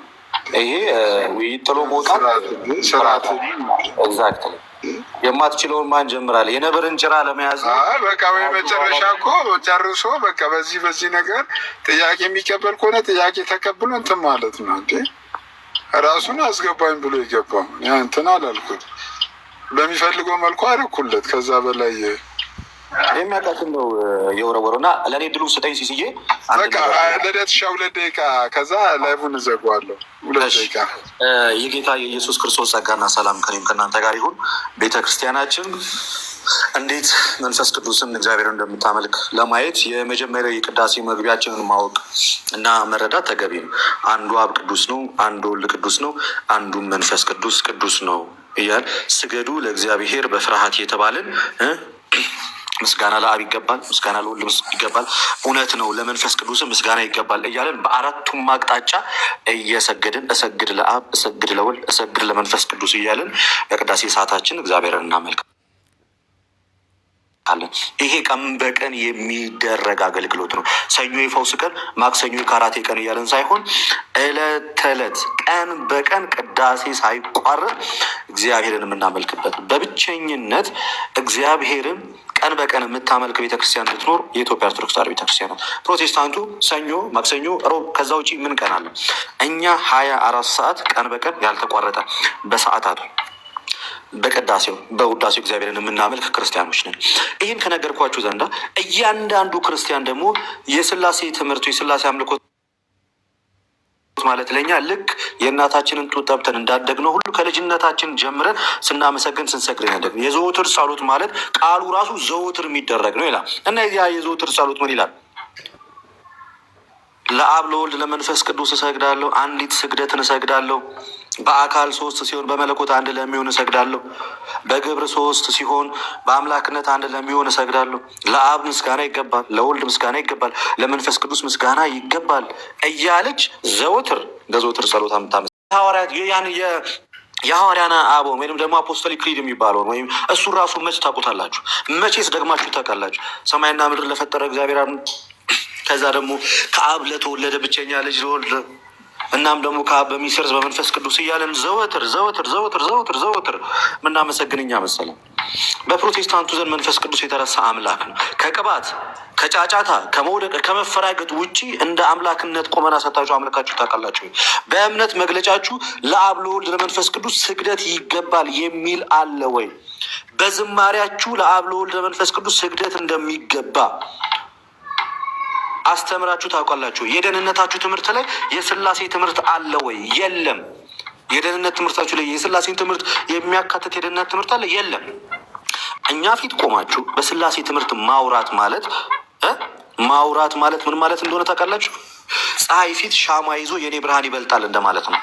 ይሄ። ውይይት ጥሎ መውጣት ስርዓት ኤግዛክትሊ። የማትችለውን ማን ጀምራል? የነብርን ጭራ ለመያዝ በቃ ወይ መጨረሻ እኮ ጨርሶ በቃ በዚህ ነገር ጥያቄ የሚቀበል ከሆነ ጥያቄ ተቀብሎ እንትን ማለት ነው እንዴ። ራሱን አስገባኝ ብሎ ይገባው እንትን አላልኩት። በሚፈልገው መልኩ አደረኩለት። ከዛ በላይ የሚያውቃትን ነው የወረወረው። እና ለእኔ ድሉ ስጠኝ ሲስዬ። በቃ ልደት 2 ደቂቃ ከዛ ላይቡን እዘጋዋለሁ። 2 ደቂቃ። የጌታ የኢየሱስ ክርስቶስ ጸጋና ሰላም ከእኔም ከእናንተ ጋር ይሁን። ቤተ ክርስቲያናችን እንዴት መንፈስ ቅዱስን እግዚአብሔር እንደምታመልክ ለማየት የመጀመሪያው የቅዳሴ መግቢያችንን ማወቅ እና መረዳት ተገቢ ነው። አንዱ አብ ቅዱስ ነው፣ አንዱ ወልድ ቅዱስ ነው፣ አንዱም መንፈስ ቅዱስ ነው እያል ስገዱ ለእግዚአብሔር በፍርሃት የተባልን ምስጋና ለአብ ይገባል፣ ምስጋና ለወልድ ይገባል፣ እውነት ነው ለመንፈስ ቅዱስ ምስጋና ይገባል እያለን በአራቱም አቅጣጫ እየሰገድን እሰግድ ለአብ፣ እሰግድ ለወልድ፣ እሰግድ ለመንፈስ ቅዱስ እያለን በቅዳሴ ሰዓታችን እግዚአብሔርን እናመልክ። አለን። ይሄ ቀን በቀን የሚደረግ አገልግሎት ነው። ሰኞ የፈውስ ቀን፣ ማክሰኞ የካራቴ ቀን እያለን ሳይሆን እለት ተዕለት ቀን በቀን ቅዳሴ ሳይቋረጥ እግዚአብሔርን የምናመልክበት በብቸኝነት እግዚአብሔርን ቀን በቀን የምታመልክ ቤተክርስቲያን ብትኖር የኢትዮጵያ ኦርቶዶክስ ተዋሕዶ ቤተክርስቲያን ነው። ፕሮቴስታንቱ ሰኞ፣ ማክሰኞ፣ ሮብ ከዛ ውጪ ምን ቀን አለ? እኛ 24 ሰዓት ቀን በቀን ያልተቋረጠ በሰዓታቱ በቅዳሴው በውዳሴው እግዚአብሔርን የምናመልክ ክርስቲያኖች ነን። ይህን ከነገርኳችሁ ዘንዳ እያንዳንዱ ክርስቲያን ደግሞ የስላሴ ትምህርቱ የስላሴ አምልኮት ማለት ለእኛ ልክ የእናታችንን ጡት ጠብተን እንዳደግነው ሁሉ ከልጅነታችን ጀምረን ስናመሰግን ስንሰግድ ያደግነው የዘወትር ጸሎት ማለት ቃሉ ራሱ ዘወትር የሚደረግ ነው ይላል እና ያ የዘወትር ጸሎት ምን ይላል? ለአብ ለወልድ ለመንፈስ ቅዱስ እሰግዳለሁ፣ አንዲት ስግደትን እሰግዳለሁ። በአካል 3 ሲሆን በመለኮት አንድ ለሚሆን እሰግዳለሁ። በግብር 3 ሲሆን በአምላክነት አንድ ለሚሆን እሰግዳለሁ። ለአብ ምስጋና ይገባል፣ ለወልድ ምስጋና ይገባል፣ ለመንፈስ ቅዱስ ምስጋና ይገባል እያለች ዘወትር በዘወትር ጸሎት የምታመስ ሐዋርያት የሐዋርያነ አበው ወይም ደግሞ አፖስቶሊክ ክሪድ የሚባለውን ወይም እሱ ራሱ መች ታውቁታላችሁ? መቼስ ደግማችሁ ታውቃላችሁ? ሰማይና ምድር ለፈጠረ እግዚአብሔር ከዛ ደግሞ ከአብ ለተወለደ ብቸኛ ልጅ ለወልድ እናም ደግሞ ከአብ በሚሰርጽ በመንፈስ ቅዱስ እያለን ዘወትር ዘወትር ዘወትር ዘወትር ዘወትር ምናመሰግን እኛ መሰለን። በፕሮቴስታንቱ ዘንድ መንፈስ ቅዱስ የተረሳ አምላክ ነው። ከቅባት ከጫጫታ ከመውደቅ ከመፈራገጥ ውጪ እንደ አምላክነት ቆመና ሰታችሁ አምልካችሁ ታውቃላችሁ? በእምነት መግለጫችሁ ለአብ ለወልድ ለመንፈስ ቅዱስ ስግደት ይገባል የሚል አለ ወይ? በዝማሪያችሁ ለአብ ለወልድ ለመንፈስ ቅዱስ ስግደት እንደሚገባ አስተምራችሁ ታውቃላችሁ? የደህንነታችሁ ትምህርት ላይ የስላሴ ትምህርት አለ ወይ? የለም። የደህንነት ትምህርታችሁ ላይ የስላሴን ትምህርት የሚያካትት የደህንነት ትምህርት አለ? የለም። እኛ ፊት ቆማችሁ በስላሴ ትምህርት ማውራት ማለት ምን ማለት እንደሆነ ታውቃላችሁ? ፀሐይ ፊት ሻማ ይዞ የኔ ብርሃን ይበልጣል እንደማለት ነው።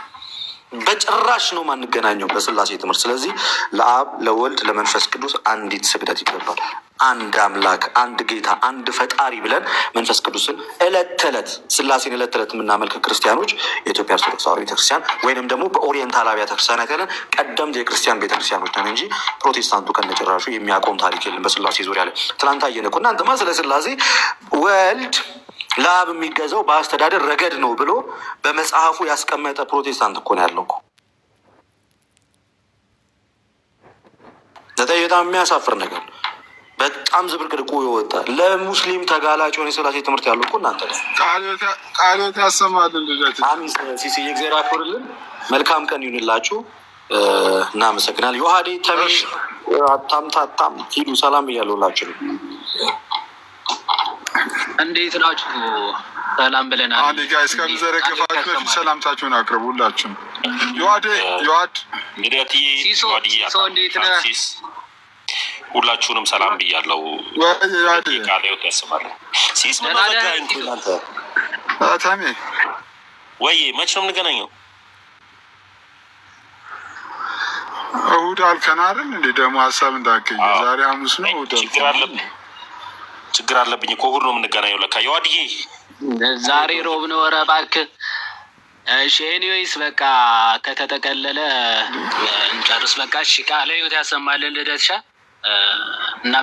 በጭራሽ ነው ማንገናኘው በስላሴ ትምህርት። ስለዚህ ለአብ ለወልድ ለመንፈስ ቅዱስ አንዲት ስግደት ይገባል። አንድ አምላክ፣ አንድ ጌታ፣ አንድ ፈጣሪ ብለን መንፈስ ቅዱስን እለት ተዕለት ስላሴን እለት ተዕለት የምናመልክ ክርስቲያኖች የኢትዮጵያ ኦርቶዶክስ ተዋሕዶ ቤተክርስቲያን ወይንም ደግሞ በኦሪየንታል አብያተ ክርስቲያናት ያለን ቀደምት የክርስቲያን ቤተክርስቲያኖች ነን እንጂ ፕሮቴስታንቱ ከነጭራሹ የሚያቆም ታሪክ የለም በስላሴ ዙሪያ ላይ። ትናንት አየን እኮ እናንተማ ስለ ስላሴ ወልድ ለአብ የሚገዛው በአስተዳደር ረገድ ነው ብሎ በመጽሐፉ ያስቀመጠ ፕሮቴስታንት እኮ ነው ያለው እኮ። በጣም የሚያሳፍር ነገር ነው። በጣም ዝብርቅርቁ የወጣ ለሙስሊም ተጋላጭ የሆነ የስላሴ ትምህርት ያለው እኮ እናንተ ነው። ቃሎት ያሰማልን ልጃችን። አሚን። ሲሲ የእግዚአብሔር አክብርልን። መልካም ቀን ይሁንላችሁ። እናመሰግናል። ዮሐዴ ተቤሽ አታምታታም ሂዱ። ሰላም እያለሁላችሁ ነው። እንዴት ናችሁ? ሰላም ብለናል። አንዴ ጋይስ ከምዘረግፋችሁ በፊት ሰላምታችሁን አቅርቡ ሁላችሁም። ዮሐድ ሲሶ እንዴት ነህ? ሁላችሁንም ሰላም ብያለሁ። ቃሌው ያስማል። ሲስ ምን አደረጋኝ? ታሜ ወይ መች ነው የምንገናኘው? እሑድ አልከን አይደል እንዴ? ደግሞ ሀሳብ እንዳገኘ ዛሬ ሐሙስ ነው። ችግር አለብኝ እኮ እሑድ ነው የምንገናኘው ለካ። የዋድዬ ዛሬ ሮብ ነው። ኧረ እባክህ። እሺ ኤኒዌይስ በቃ ከተጠቀለለ እንጨርስ በቃ። እሺ ቃለ ሕይወት ያሰማልን ልደትሻ እና